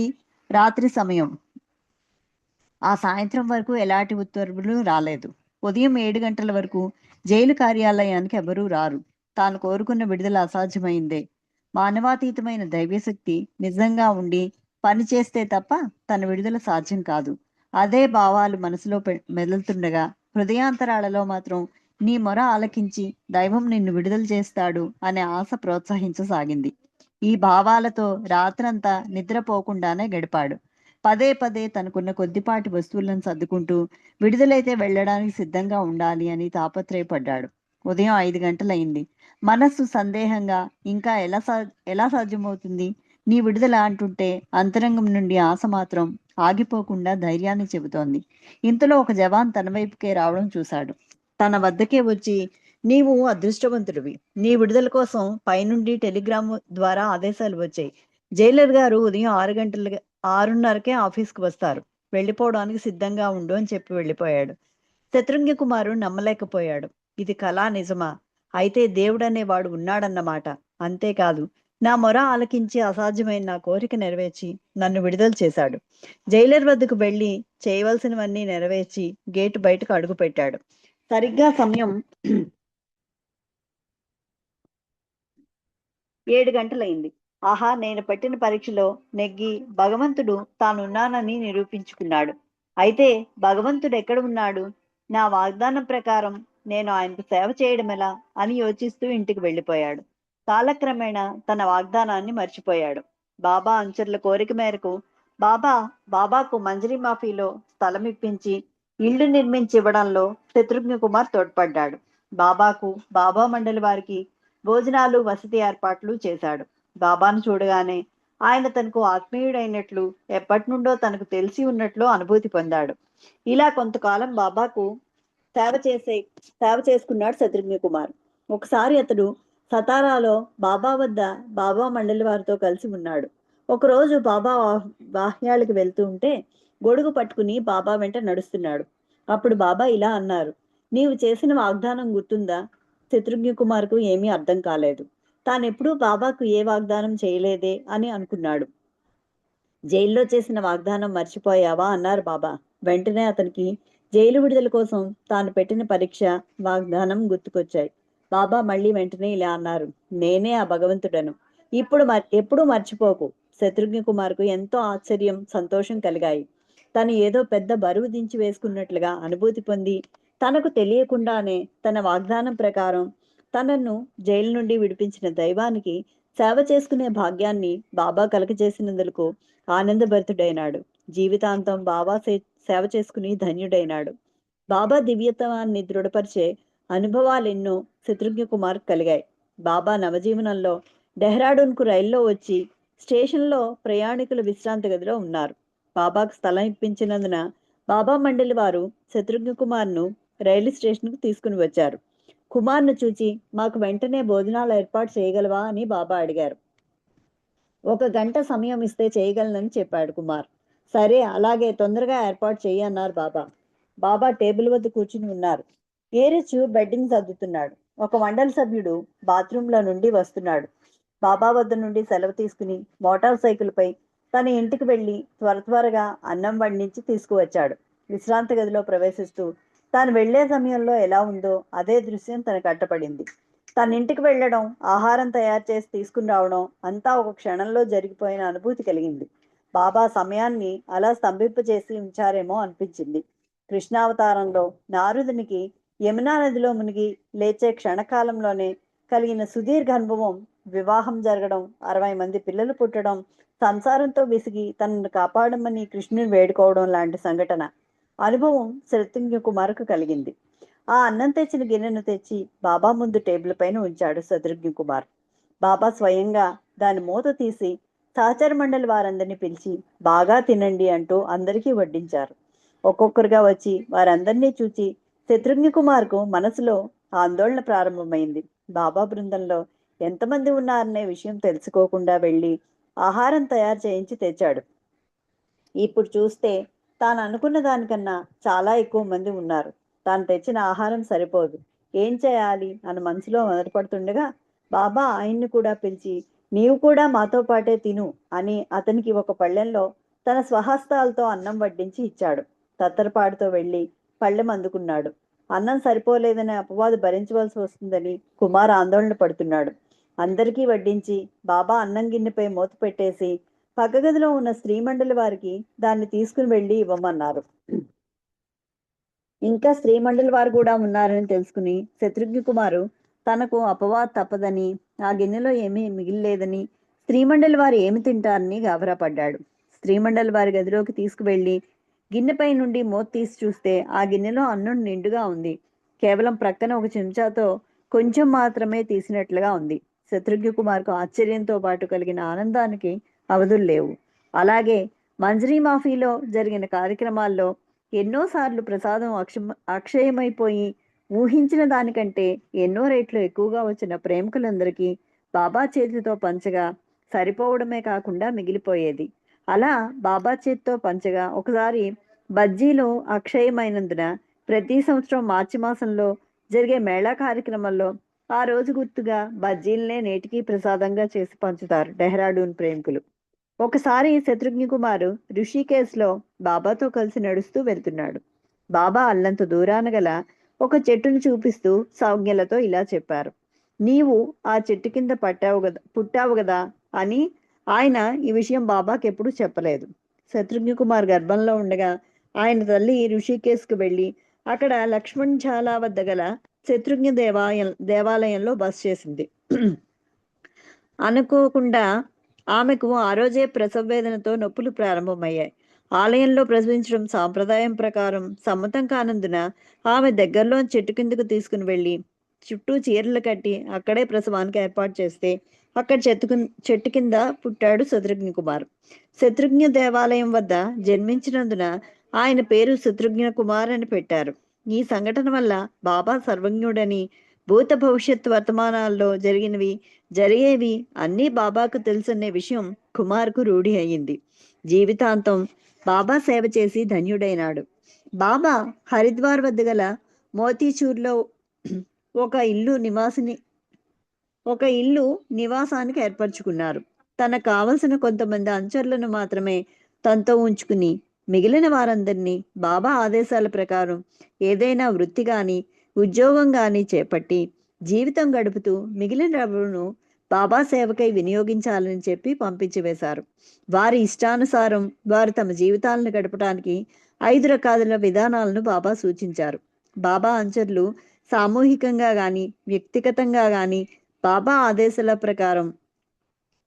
రాత్రి సమయం. ఆ సాయంత్రం వరకు ఎలాంటి ఉత్తర్వులు రాలేదు. ఉదయం 7 గంటల వరకు జైలు కార్యాలయానికి ఎవరూ రారు. తాను కోరుకున్న విడుదల అసాధ్యమైందే. మానవాతీతమైన దైవశక్తి నిజంగా ఉండి పని చేస్తే తప్ప తన విడుదల సాధ్యం కాదు. అదే భావాలు మనసులో మెదులుతుండగా హృదయాంతరాలలో మాత్రం నీ మొర ఆలకించి దైవం నిన్ను విడుదల చేస్తాడు అనే ఆశ ప్రోత్సహించసాగింది. ఈ భావాలతో రాత్రంతా నిద్రపోకుండానే గడిపాడు. పదే పదే తనకున్న కొద్దిపాటి వస్తువులను సర్దుకుంటూ విడుదలైతే వెళ్ళడానికి సిద్ధంగా ఉండాలి అని తాపత్రయపడ్డాడు. ఉదయం 5 గంటలయింది. మనస్సు సందేహంగా ఇంకా ఎలా సాధ్యమవుతుంది నీ విడుదల అంటుంటే అంతరంగం నుండి ఆశ మాత్రం ఆగిపోకుండా ధైర్యాన్ని చెబుతోంది. ఇంతలో ఒక జవాన్ తన వైపుకే రావడం చూశాడు. తన వద్దకే వచ్చి, నీవు అదృష్టవంతుడివి. నీ విడుదల కోసం పైనుండి టెలిగ్రామ్ ద్వారా ఆదేశాలు వచ్చాయి. జైలర్ గారు ఉదయం 6:30కే ఆఫీస్కి వస్తారు. వెళ్ళిపోవడానికి సిద్ధంగా ఉండు అని చెప్పి వెళ్ళిపోయాడు. శత్రుఘ్న కుమారు నమ్మలేకపోయాడు. ఇది కళా నిజమా? అయితే దేవుడనేవాడు ఉన్నాడన్నమాట. అంతేకాదు, నా మొర ఆలకించి అసాధ్యమైన నా కోరిక నెరవేర్చి నన్ను విడుదల చేశాడు. జైలర్ వద్దకు వెళ్ళి చేయవలసినవన్నీ నెరవేర్చి గేటు బయటకు అడుగు పెట్టాడు. సరిగ్గా సమయం 7 గంటలైంది. ఆహా, నేను పెట్టిన పరీక్షలో నెగ్గి భగవంతుడు తానున్నానని నిరూపించుకున్నాడు. అయితే భగవంతుడు ఎక్కడ ఉన్నాడు? నా వాగ్దానం ప్రకారం నేను ఆయనకు సేవ చేయడం ఎలా అని యోచిస్తూ ఇంటికి వెళ్ళిపోయాడు. కాలక్రమేణా తన వాగ్దానాన్ని మర్చిపోయాడు. బాబా అనుచరుల కోరిక మేరకు బాబాకు మంజరి మాఫీలో స్థలం ఇప్పించి ఇళ్లు నిర్మించి ఇవ్వడంలో శత్రుఘ్న కుమార్ తోడ్పడ్డాడు. బాబా మండలి వారికి భోజనాలు, వసతి ఏర్పాట్లు చేశాడు. బాబాను చూడగానే ఆయన తనకు ఆత్మీయుడైనట్లు, ఎప్పటి నుండో తనకు తెలిసి ఉన్నట్లు అనుభూతి పొందాడు. ఇలా కొంతకాలం బాబాకు సేవ చేసుకున్నాడు శత్రుఘ్న కుమార్. ఒకసారి అతడు సతారాలో బాబా మండలి వారితో కలిసి ఉన్నాడు. ఒకరోజు బాబా బాహ్యాలకు వెళ్తూ ఉంటే గొడుగు పట్టుకుని బాబా వెంట నడుస్తున్నాడు. అప్పుడు బాబా ఇలా అన్నారు, నీవు చేసిన వాగ్దానం గుర్తుందా? శత్రుఘ్న కుమార్కు ఏమీ అర్థం కాలేదు. తానెప్పుడూ బాబాకు ఏ వాగ్దానం చేయలేదే అని అనుకున్నాడు. జైల్లో చేసిన వాగ్దానం మర్చిపోయావా అన్నారు బాబా. వెంటనే అతనికి జైలు విడుదల కోసం తాను పెట్టిన పరీక్ష, వాగ్దానం గుర్తుకొచ్చాయి. బాబా మళ్ళీ వెంటనే ఇలా అన్నారు, నేనే ఆ భగవంతుడను. ఎప్పుడూ మర్చిపోకు. శత్రుఘ్న కుమార్కు ఎంతో ఆశ్చర్యం, సంతోషం కలిగాయి. తను ఏదో పెద్ద బరువు దించి వేసుకున్నట్లుగా అనుభూతి పొంది తనకు తెలియకుండానే తన వాగ్దానం ప్రకారం తనను జైలు నుండి విడిపించిన దైవానికి సేవ చేసుకునే భాగ్యాన్ని బాబా కలగజేసినందుకు ఆనందభరితుడైనాడు. జీవితాంతం బాబా సేవ చేసుకుని ధన్యుడైనాడు. బాబా దివ్యత్వాన్ని దృఢపరిచే అనుభవాలెన్నో శత్రుఘ్న కుమార్ కలిగాయి. బాబా నవజీవనంలో డెహ్రాడూన్కు రైల్లో వచ్చి స్టేషన్లో ప్రయాణికుల విశ్రాంతి గదిలో ఉన్నారు. బాబాకు స్థలం ఇప్పించినందున బాబా మండలి వారు శత్రుఘ్న కుమార్ను రైలు స్టేషన్కు తీసుకుని వచ్చారు. కుమార్ను చూచి, మాకు వెంటనే భోజనాలు ఏర్పాటు చేయగలవా అని బాబా అడిగారు. 1 గంట సమయం ఇస్తే చేయగలనని చెప్పాడు కుమార్. సరే, అలాగే, తొందరగా ఏర్పాటు చేయి అన్నారు బాబా. బాబా టేబుల్ వద్ద కూర్చుని ఉన్నారు. ఏరిచు బెడ్డింగ్ సర్దుతున్నాడు. ఒక మండలి సభ్యుడు బాత్రూంలో నుండి వస్తున్నాడు. బాబా వద్ద నుండి సెలవు తీసుకుని మోటార్ సైకిల్పై తన ఇంటికి వెళ్ళి త్వరగా అన్నం వండించి తీసుకువచ్చాడు. విశ్రాంతి గదిలో ప్రవేశిస్తూ తాను వెళ్లే సమయంలో ఎలా ఉందో అదే దృశ్యం తనకు అట్టపడింది. తన ఇంటికి వెళ్ళడం, ఆహారం తయారు చేసి తీసుకుని రావడం అంతా ఒక క్షణంలో జరిగిపోయిన అనుభూతి కలిగింది. బాబా సమయాన్ని అలా స్తంభింపచేసి ఉంచారేమో అనిపించింది. కృష్ణావతారంలో నారదునికి యమునా నదిలో మునిగి లేచే క్షణకాలంలోనే కలిగిన సుదీర్ఘ అనుభవం, వివాహం జరగడం, 60 మంది పిల్లలు పుట్టడం, సంసారంతో విసిగి తనను కాపాడమని కృష్ణుని వేడుకోవడం లాంటి సంఘటన అనుభవం శత్రుఘ్న కుమార్కు కలిగింది. ఆ అన్నం తెచ్చిన గిన్నెను తెచ్చి బాబా ముందు టేబుల్ పైన ఉంచాడు శత్రుఘ్న కుమార్. బాబా స్వయంగా దాని మూత తీసి సహచర మండలి వారందరినీ పిలిచి బాగా తినండి అంటూ అందరికీ వడ్డించారు. ఒక్కొక్కరుగా వచ్చి వారందరినీ చూచి శత్రుఘ్న కుమార్కు మనసులో ఆందోళన ప్రారంభమైంది. బాబా బృందంలో ఎంతమంది ఉన్నారనే విషయం తెలుసుకోకుండా వెళ్ళి ఆహారం తయారు చేయించి తెచ్చాడు. ఇప్పుడు చూస్తే తాను అనుకున్న దానికన్నా చాలా ఎక్కువ మంది ఉన్నారు. తాను తెచ్చిన ఆహారం సరిపోదు. ఏం చేయాలి అని మనసులో మొదలుపడుతుండగా బాబా ఆయన్ని కూడా పిలిచి, నీవు కూడా మాతో పాటే తిను అని అతనికి ఒక పళ్ళెంలో తన స్వహస్తాలతో అన్నం వడ్డించి ఇచ్చాడు. తత్తరపాటుతో వెళ్ళి పళ్ళెం అందుకున్నాడు. అన్నం సరిపోలేదనే అపవాదు భరించవలసి వస్తుందని కుమార్ ఆందోళన పడుతున్నాడు. అందరికీ వడ్డించి బాబా అన్నం గిన్నెపై మూత పెట్టేసి పక్క గదిలో ఉన్న స్త్రీమండలి వారికి దాన్ని తీసుకుని వెళ్ళి ఇవ్వమన్నారు. ఇంకా స్త్రీమండలి వారు కూడా ఉన్నారని తెలుసుకుని శత్రుఘ్న కుమారు తనకు అపవాద్ తప్పదని, ఆ గిన్నెలో ఏమీ మిగిలిలేదని, స్త్రీమండలి వారు ఏమి తింటారని గాబరాపడ్డాడు. స్త్రీమండలి వారి గదిలోకి తీసుకువెళ్ళి గిన్నెపై నుండి మూత తీసి చూస్తే ఆ గిన్నెలో అన్నం నిండుగా ఉంది. కేవలం ప్రక్కన ఒక చెంచాతో కొంచెం మాత్రమే తీసినట్లుగా ఉంది. శత్రుఘ్న కుమార్కు ఆశ్చర్యంతో పాటు కలిగిన ఆనందానికి అవధులు లేవు. అలాగే మంజరీ మాఫీలో జరిగిన కార్యక్రమాల్లో ఎన్నోసార్లు ప్రసాదం అక్షయమైపోయి ఊహించిన దానికంటే ఎన్నో రెట్లు ఎక్కువగా వచ్చిన ప్రేమికులందరికీ బాబా చేతితో పంచగా సరిపోవడమే కాకుండా మిగిలిపోయేది. అలా బాబా చేతితో పంచగా ఒకసారి బజ్జీలో అక్షయమైనందున ప్రతి సంవత్సరం మార్చి మాసంలో జరిగే మేళా కార్యక్రమంలో ఆ రోజు గుర్తుగా బజ్జీలనే నేటికి ప్రసాదంగా చేసి పంచుతారు డెహ్రాడూన్ ప్రేమికులు. ఒకసారి శత్రుఘ్న కుమారు ఋషికేశ్లో బాబాతో కలిసి నడుస్తూ వెళ్తున్నాడు. బాబా అల్లంత దూరాన గల ఒక చెట్టును చూపిస్తూ సౌజ్ఞలతో ఇలా చెప్పారు, నీవు ఆ చెట్టు కింద పుట్టావు కదా అని. ఆయన ఈ విషయం బాబాకి ఎప్పుడూ చెప్పలేదు. శత్రుఘ్న కుమార్ గర్భంలో ఉండగా ఆయన తల్లి ఋషికేశ్కు వెళ్ళి అక్కడ లక్ష్మణ్ ఝాలా వద్ద గల శత్రుఘ్న దేవాలయంలో బస చేసింది. అనుకోకుండా ఆమెకు ఆ రోజే ప్రసవ వేదనతో నొప్పులు ప్రారంభమయ్యాయి. ఆలయంలో ప్రసవించడం సాంప్రదాయం ప్రకారం సమ్మతం కానందున ఆమె దగ్గరలో చెట్టు కిందకు తీసుకుని వెళ్ళి చుట్టూ చీరలు కట్టి అక్కడే ప్రసవానికి ఏర్పాటు చేస్తే అక్కడ చెట్టు కింద పుట్టాడు శత్రుఘ్న కుమార్. శత్రుఘ్న దేవాలయం వద్ద జన్మించినందున ఆయన పేరు శత్రుఘ్న కుమార్ అని పెట్టారు. ఈ సంఘటన వల్ల బాబా సర్వజ్ఞుడని, భూత భవిష్యత్ వర్తమానాల్లో జరిగేవి అన్నీ బాబాకు తెలుసనే విషయం కుమార్కు రూఢి అయ్యింది. జీవితాంతం బాబా సేవ చేసి ధన్యుడైనాడు. బాబా హరిద్వార్ వద్ద గల మోతీచూర్లో ఒక ఇల్లు నివాసానికి ఏర్పరచుకున్నారు. తనకు కావలసిన కొంతమంది అనుచరులను మాత్రమే తనతో ఉంచుకుని మిగిలిన వారందరినీ బాబా ఆదేశాల ప్రకారం ఏదైనా వృత్తి గాని ఉద్యోగం గాని చేపట్టి జీవితం గడుపుతూ మిగిలిన డబ్బును బాబా సేవకై వినియోగించాలని చెప్పి పంపించి వేశారు. వారి ఇష్టానుసారం వారు తమ జీవితాలను గడపడానికి 5 రకాల విధానాలను బాబా సూచించారు. బాబా అనుచరులు సామూహికంగా గాని వ్యక్తిగతంగా గాని బాబా ఆదేశాల ప్రకారం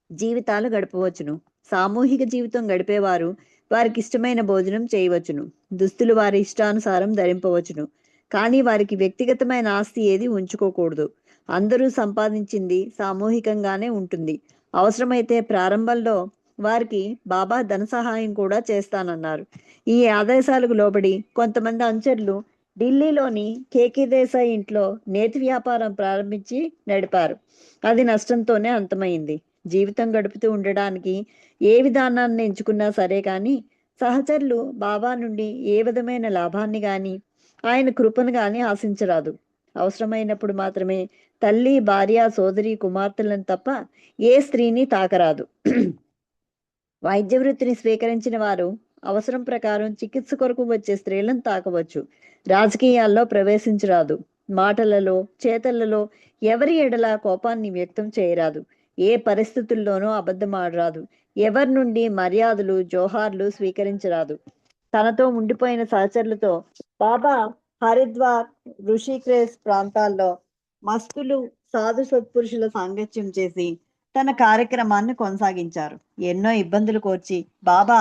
జీవితాలు గడపవచ్చును. సామూహిక జీవితం గడిపేవారు వారికి ఇష్టమైన భోజనం చేయవచ్చును, దుస్తులు వారి ఇష్టానుసారం ధరింపవచ్చును. కానీ వారికి వ్యక్తిగతమైన ఆస్తి ఏది ఉంచుకోకూడదు. అందరూ సంపాదించింది సామూహికంగానే ఉంటుంది. అవసరమైతే ప్రారంభంలో వారికి బాబా ధన సహాయం కూడా చేస్తానన్నారు. ఈ ఆదేశాలకు లోబడి కొంతమంది అనుచరులు ఢిల్లీలోని కేకే దేశాయ్ ఇంట్లో నేతి వ్యాపారం ప్రారంభించి నడిపారు. అది నష్టంతోనే అంతమైంది. జీవితం గడుపుతూ ఉండడానికి ఏ విధానాన్ని ఎంచుకున్నా సరే కానీ సహచరులు బాబా నుండి ఏ విధమైన లాభాన్ని గాని ఆయన కృపను గాని ఆశించరాదు. అవసరమైనప్పుడు మాత్రమే తల్లి, భార్య, సోదరి, కుమార్తెలను తప్ప ఏ స్త్రీని తాకరాదు. వైద్య వృత్తిని స్వీకరించిన వారు అవసరం ప్రకారం చికిత్స కొరకు వచ్చే స్త్రీలను తాకవచ్చు. రాజకీయాల్లో ప్రవేశించరాదు. మాటలలో చేతలలో ఎవరి ఎడల కోపాన్ని వ్యక్తం చేయరాదు. ఏ పరిస్థితుల్లోనూ అబద్ధమాడరాదు. ఎవరి నుండి మర్యాదలు, జోహార్లు స్వీకరించరాదు. తనతో ఉండిపోయిన సహచరులతో బాబా హరిద్వార్, ఋషికేశ్ ప్రాంతాల్లో మస్తులు, సాధు సత్పురుషుల సాంగత్యం చేసి తన కార్యక్రమాన్ని కొనసాగించారు. ఎన్నో ఇబ్బందులు కోర్చి బాబా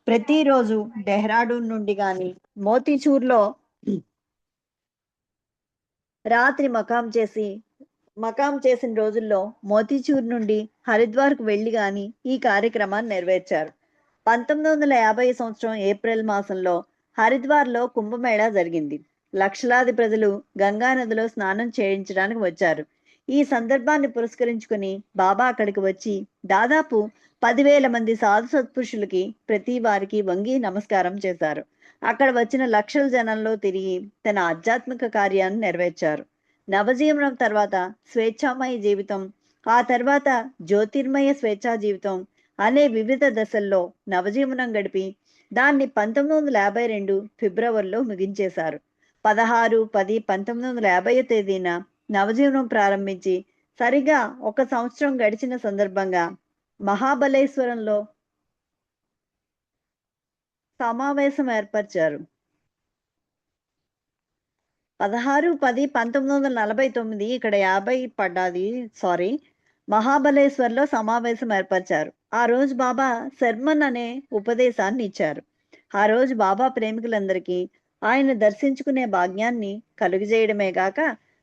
ప్రతిరోజు డెహ్రాడూన్ నుండి గాని మోతీచూర్లో రాత్రి మకాం చేసిన రోజుల్లో మోతీచూర్ నుండి హరిద్వార్కు వెళ్లి గాని ఈ కార్యక్రమాన్ని నెరవేర్చారు. 1950 సంవత్సరం ఏప్రిల్ మాసంలో హరిద్వార్లో కుంభమేళా జరిగింది. లక్షలాది ప్రజలు గంగా నదిలో స్నానం చేయించడానికి వచ్చారు. ఈ సందర్భాన్ని పురస్కరించుకుని బాబా అక్కడికి వచ్చి దాదాపు 10,000 మంది సాధు సత్పురుషులకి ప్రతి వారికి వంగి నమస్కారం చేశారు. అక్కడ వచ్చిన లక్షల జనంలో తిరిగి తన ఆధ్యాత్మిక కార్యాన్ని నెరవేర్చారు. నవజీవనం తర్వాత స్వేచ్ఛామయ జీవితం, ఆ తర్వాత జ్యోతిర్మయ స్వేచ్ఛా జీవితం అనే వివిధ దశల్లో నవజీవనం గడిపి దాన్ని 1952 ఫిబ్రవరిలో ముగించేశారు. 16/10/1950 తేదీన నవజీవనం ప్రారంభించి సరిగా 1 సంవత్సరం గడిచిన సందర్భంగా మహాబలేశ్వరంలో సమావేశం ఏర్పరిచారు. 16/10/1949 ఇక్కడ 50 పడ్డాది, సారీ, మహాబలేశ్వర్లో సమావేశం ఏర్పరిచారు. ఆ రోజు బాబా శర్మన్ అనే ఉపదేశాన్ని ఇచ్చారు. ఆ రోజు బాబా ప్రేమికులందరికీ ఆయన దర్శించుకునే భాగ్యాన్ని కలుగజేయడమే గాక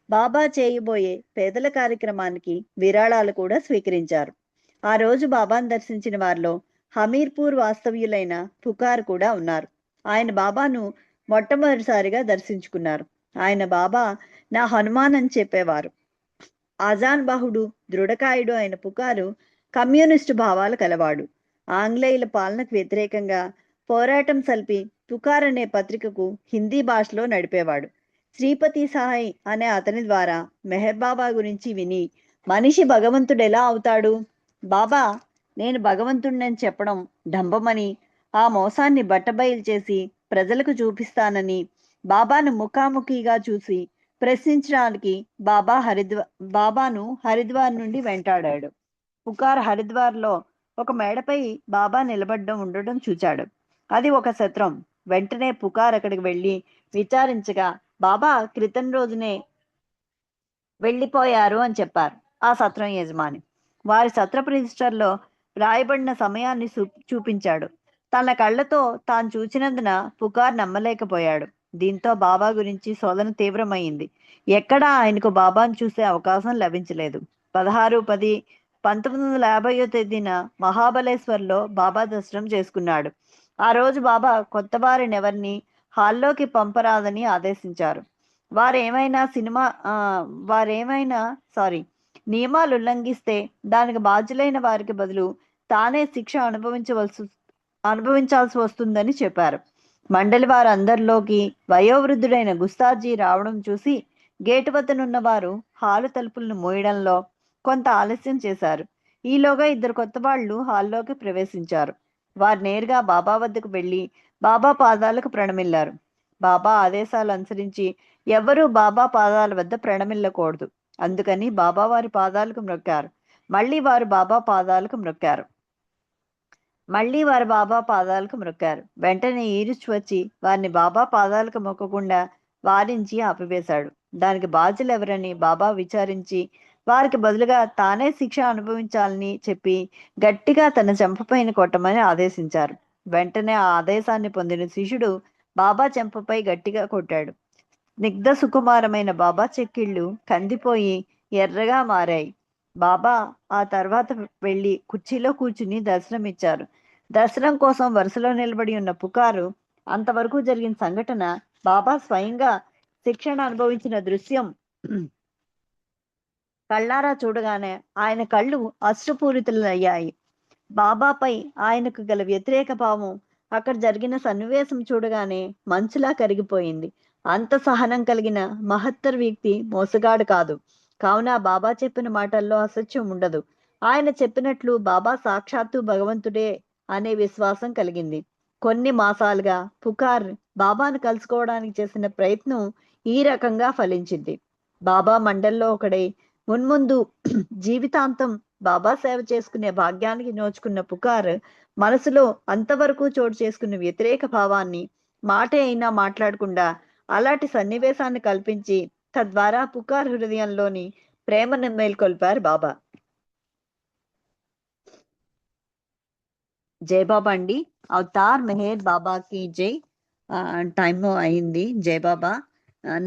బాబా చేయబోయే పేదల కార్యక్రమానికి విరాళాలు కూడా స్వీకరించారు. ఆ రోజు బాబాను దర్శించిన వారిలో హమీర్పూర్ వాస్తవ్యులైన పుకార్ కూడా ఉన్నారు. ఆయన బాబాను మొట్టమొదటిసారిగా దర్శించుకున్నారు. ఆయన బాబా నా హనుమాన్ అని చెప్పేవారు. ఆజాన్ బాహుడు దృఢకాయుడు అయిన పుకారు కమ్యూనిస్టు భావాలు కలవాడు. ఆంగ్లేయుల పాలనకు వ్యతిరేకంగా పోరాటం సల్పి పుకార్ అనే పత్రికకు హిందీ భాషలో నడిపేవాడు. శ్రీపతి సాయి అనే అతని ద్వారా మెహర్ బాబా గురించి విని మనిషి భగవంతుడు ఎలా అవుతాడు, బాబా నేను భగవంతుడిని చెప్పడం డంబమని, ఆ మోసాన్ని బట్టబయలు చేసి ప్రజలకు చూపిస్తానని బాబాను ముఖాముఖిగా చూసి ప్రశ్నించడానికి బాబాను హరిద్వార్ నుండి వెంటాడాడు. పుకార్ హరిద్వార్లో ఒక మేడపై బాబా ఉండడం చూచాడు. అది ఒక సత్రం. వెంటనే పుకార్ అక్కడికి వెళ్ళి విచారించగా బాబా క్రితం రోజునే వెళ్ళిపోయారు అని చెప్పారు ఆ సత్రం యజమాని. వారి సత్రపు రిజిస్టర్లో రాయబడిన సమయాన్ని చూపించాడు. తన కళ్ళతో తాను చూచినందున పుకార్ నమ్మలేకపోయాడు. దీంతో బాబా గురించి శోధన తీవ్రమైంది. ఎక్కడా ఆయనకు బాబాను చూసే అవకాశం లభించలేదు. 16/10/1950 తేదీన మహాబలేశ్వర్లో బాబా దర్శనం చేసుకున్నాడు. ఆ రోజు బాబా కొత్త వారిని ఎవరిని హాల్లోకి పంపరాదని ఆదేశించారు. నియమాలు ఉల్లంఘిస్తే దానికి బాధ్యులైన వారికి బదులు తానే శిక్ష అనుభవించాల్సి వస్తుందని చెప్పారు. మండలి వారందరిలోకి వయోవృద్ధుడైన గుస్తాజీ రావడం చూసి గేటు వద్దనున్న వారు హాలు తలుపులను మూయడంలో కొంత ఆలస్యం చేశారు. ఈలోగా 2 కొత్త వాళ్ళు హాల్లోకి ప్రవేశించారు. వారు నేరుగా బాబా వద్దకు వెళ్ళి బాబా పాదాలకు ప్రణమిల్లారు. బాబా ఆదేశాలు అనుసరించి ఎవరూ బాబా పాదాల వద్ద ప్రణమిల్లకూడదు. అందుకని బాబా వారి పాదాలకు మ్రొక్కారు. మళ్ళీ వారు బాబా పాదాలకు మ్రొక్కారు. వెంటనే ఈరుచు వచ్చి వారిని బాబా పాదాలకు మొక్కకుండా వారించి ఆపివేశాడు. దానికి బాధ్యులు ఎవరని బాబా విచారించి వారికి బదులుగా తానే శిక్ష అనుభవించాలని చెప్పి గట్టిగా తన చెంపపైన కొట్టమని ఆదేశించారు. వెంటనే ఆ ఆదేశాన్ని పొందిన శిష్యుడు బాబా చెంపపై గట్టిగా కొట్టాడు. స్నిగ్ధ సుకుమారమైన బాబా చెక్కిళ్ళు కందిపోయి ఎర్రగా మారాయి. బాబా ఆ తర్వాత వెళ్ళి కుర్చీలో కూర్చుని దర్శనమిచ్చారు. దర్శనం కోసం వరుసలో నిలబడి ఉన్న పుకారు అంతవరకు జరిగిన సంఘటన, బాబా స్వయంగా శిక్షణ అనుభవించిన దృశ్యం కళ్ళారా చూడగానే ఆయన కళ్ళు అశ్రుపూరితులయ్యాయి. బాబాపై ఆయనకు గల వ్యతిరేక భావం అక్కడ జరిగిన సన్నివేశం చూడగానే మంచులా కరిగిపోయింది. అంత సహనం కలిగిన మహత్తర్ వ్యక్తి మోసగాడు కాదు. కావున బాబా చెప్పిన మాటల్లో అసత్యం ఉండదు. ఆయన చెప్పినట్లు బాబా సాక్షాత్తు భగవంతుడే అనే విశ్వాసం కలిగింది. కొన్ని మాసాలుగా పుకార్ బాబాను కలుసుకోవడానికి చేసిన ప్రయత్నం ఈ రకంగా ఫలించింది. బాబా మండల్లో ఒకడై మున్ముందు జీవితాంతం బాబా సేవ చేసుకునే భాగ్యానికి నోచుకున్న పుకార్ మనసులో అంతవరకు చోటు చేసుకున్న వ్యతిరేక భావాన్ని మాట అయినా మాట్లాడకుండా అలాంటి సన్నివేశాన్ని కల్పించి తద్వారా పుకార్ హృదయంలోని ప్రేమను మేల్కొల్పారు బాబా. జై బాబా అండి. అవతార్ మెహర్ బాబాకి జై. టైం అయింది. జై బాబా.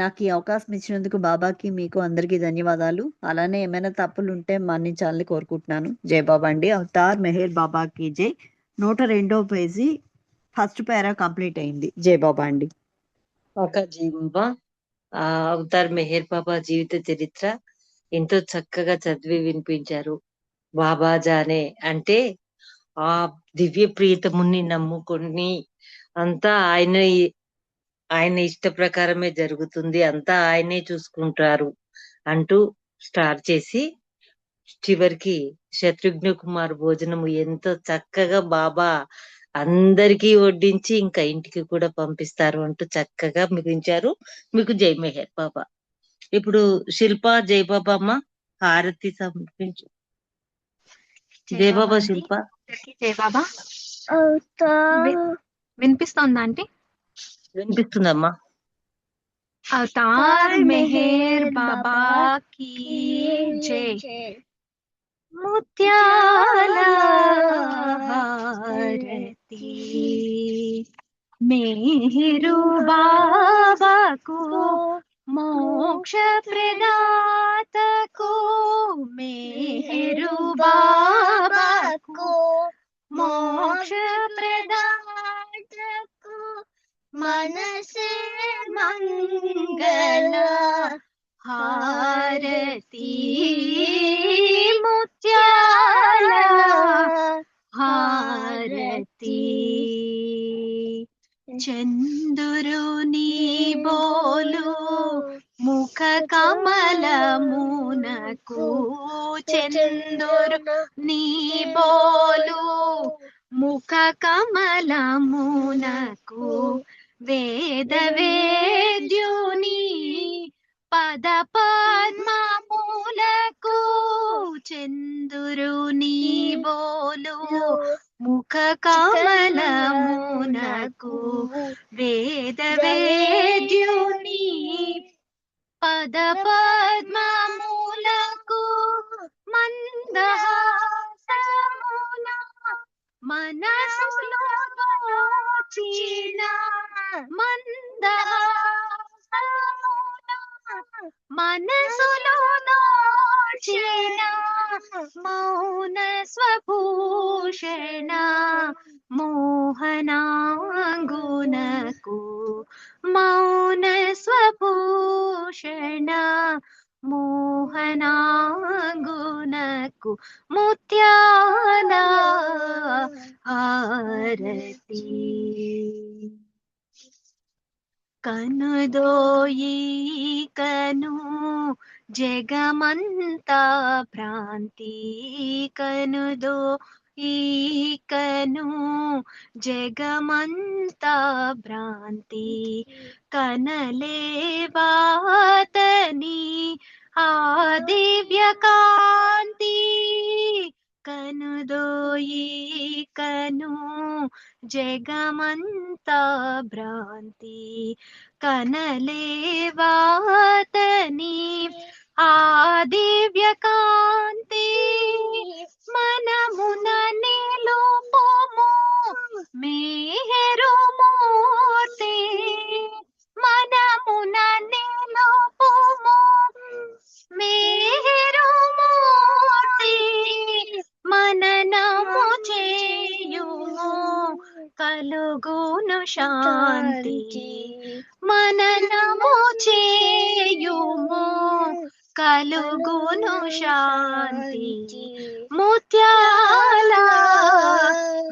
నాకు ఈ అవకాశం ఇచ్చినందుకు బాబాకి మీకు అందరికీ ధన్యవాదాలు. అలానే ఏమైనా తప్పులు ఉంటే మన్నించాలని కోరుకుంటున్నాను. జై బాబా అండి. అవతార్ మెహర్ బాబాకి జై. 102వ పేజీ ఫస్ట్ పేరా కంప్లీట్ అయింది. జై బాబా అండి. ఒక జై బాబా. అవతార్ మెహర్ బాబా జీవిత చరిత్ర ఎంతో చక్కగా చదివి వినిపించారు. బాబా జానే అంటే ఆ దివ్య ప్రియతముని నమ్ముకొని అంతా ఆయన ఇష్ట ప్రకారమే జరుగుతుంది, అంతా ఆయనే చూసుకుంటారు అంటూ స్టార్ట్ చేసి చివరికి శత్రుఘ్న కుమార్ భోజనము ఎంతో చక్కగా బాబా అందరికీ వడ్డించి ఇంకా ఇంటికి కూడా పంపిస్తారు అంటూ చక్కగా ముగించారు. మీకు జై మెహర్ బాబా. ఇప్పుడు శిల్ప జై బాబా అమ్మ హారతి సమర్పించు. జై బాబా శిల్ప. జై బాబా. వినిపిస్తోందా ఆంటీ? వినిపిస్తుందమ్మా. అవతార్ మెహర్ బాబా కీ జై. ముత్యాల హారతి మెహరు బాబాకు మోక్ష ప్రదాతకు మెహరు బాబాకు మోక్ష ప్రదాతకు మనసే మంగళ హారతి ముత్యాల హారతి. చంద్రుని బోలు ముఖ కమలమునకు చంద్రుని బోలు ముఖ కమలమునకు వేద వేద్యుని పద పద్మములకు చంద్రుని బోలు ముఖ కమలమునకు వేద వేద్యుని పద పద్మములకు మందహాసమున మనసులో దోచిన మందహాసమున మనసులో దోచిన మౌన స్వభూషణ మోహనాంగునకు మౌన స్వభూషణ మోహనాంగునకు ముత్యాల హారతి. కనుదోయి కను జగమంతా భ్రాంతి కనుదోయి కను జగమంతా భ్రాంతి కనలేవాతని ఆ దివ్య కాంతి కనుదోయి కను జగమంతా భ్రాంతి కనలేవాతని ఆ దివ్య కాంతి మనమున నిలుపుము మెహరు మూర్తి మనమున నిలుపుము మెహరు మూర్తి మననము చేయుము కలుగును శాంతి మననము చేయుము కలుగును శాంతి ముత్యాల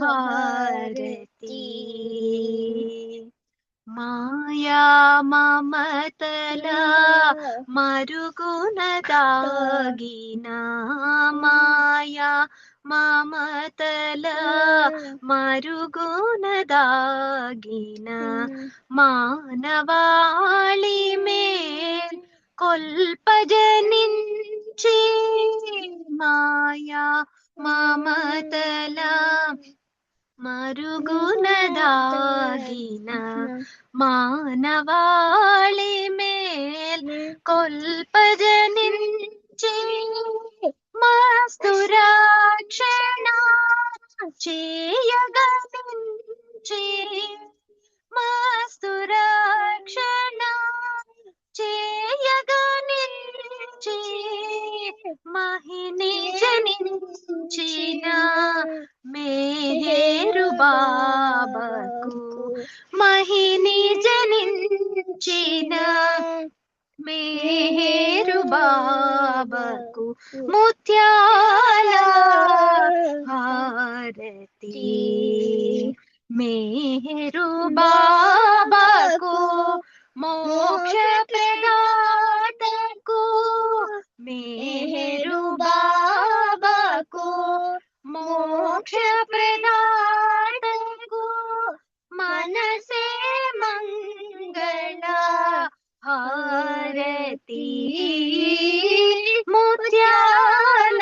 హారతి. మాయా మమతల మరుగున దాగిన మాయా మమతల మరుగున దాగిన మానవాళి మేల్ కొల్పజనించి మాయా మమతల మరుగున దాగిన మానవాళి మేల్ కొల్పజనించి మస్తు రక్షణ చేయగలించి మస్తు రక్షణ చేయగలించి మహిని జనించిన మెహరు బాబాకు మహిని జనించిన मेहर बाबा को मुत्याल हारती। मेहर बाबा को मोक्ष प्रदात को, मेहर बाबा को मोक्ष प्रदात को, मन से मंगला हारती। मुत्याल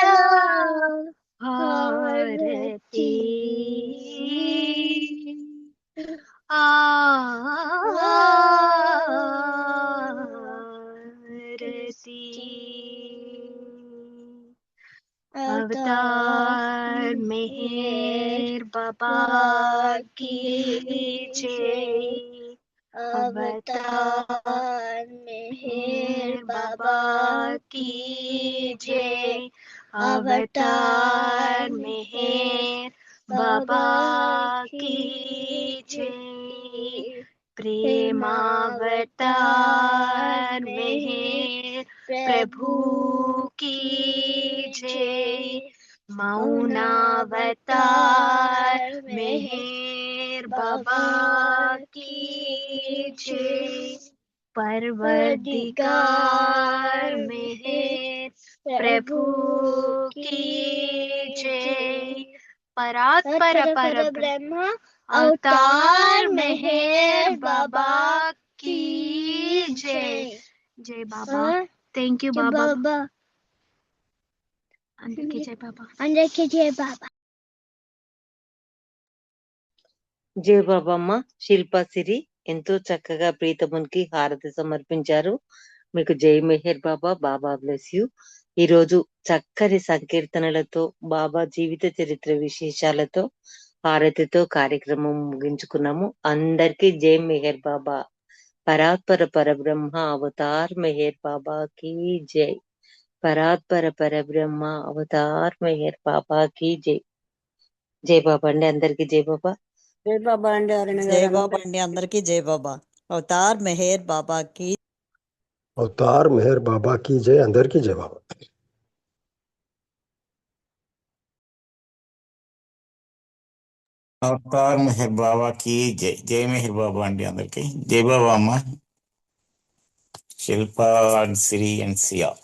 हारती। अवतार मेहर बाबा की जय। अवतार मेहर बाबा की जय। अवतार मेहर बाबा की जय। प्रेमावतार मेहर प्रभु की जय। मौनावतार मेहर बाबा की जय। परवरदिगार मेहर प्रभु की जय। परात्पर पर ब्रह्म अवतार मेहर बाबा की जय। जय बाबा। థ్యాంక్ యూ బాబా. అందరికీ జై బాబా. అందరికీ జై బాబా. జై బాబమ్మ. శిల్పా సిరి ఎంతో చక్కగా ప్రీతమునికి హారతి సమర్పించారు. మీకు జై మెహర్ బాబా. బాబా బ్లెస్ యూ. ఈరోజు చక్కని సంకీర్తనలతో బాబా జీవిత చరిత్ర విశేషాలతో హారతితో కార్యక్రమం ముగించుకున్నాము. అందరికీ జై మెహర్ బాబా. పరాత్పర పరబ్రహ్మ అవతార్ మెహర్ బాబా की जय. పరాత్పర పరబ్రహ్మ అవతార్ మెహర్ బాబా की जय. జై బాబా అండి. అందరికీ జై బాబా. జై బాబా అండి. అరుణ జై గారు బాబా అండి, అందరికీ జై బాబా. అవతార్ మెహర్ బాబాకి अवतार मेहर बाबा की जय. अंदर की जय बाबा. అవతార్ మెహర్ బాబాకి జై. జై మెహర్ బాబా అండి అందరికి. జై బాబా అమ్మ. శిల్పా అండ్ సిరి అండ్ సియా.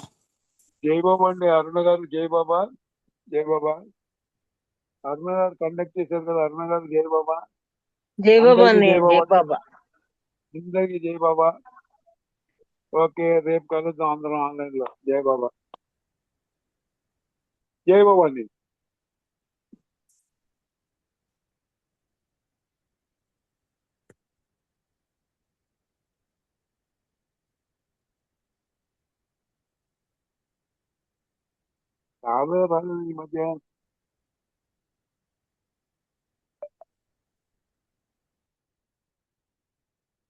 జై బాబా అండి. అరుణ గారు జై బాబా. జై బాబా. అరుణ గారు కండక్ట్ చేశారు కదా. అరుణ గారు జై బాబా. జై బాబా అందరికీ అన్నయ్య. జై జై బాబా. బాబా. అందరికీ జై బాబా. ఓకే, రేపు కలుద్దాం అందరం ఆన్లైన్ లో. జై బాబా. జై బాబా అండి. రాలేదు ఈ మధ్య.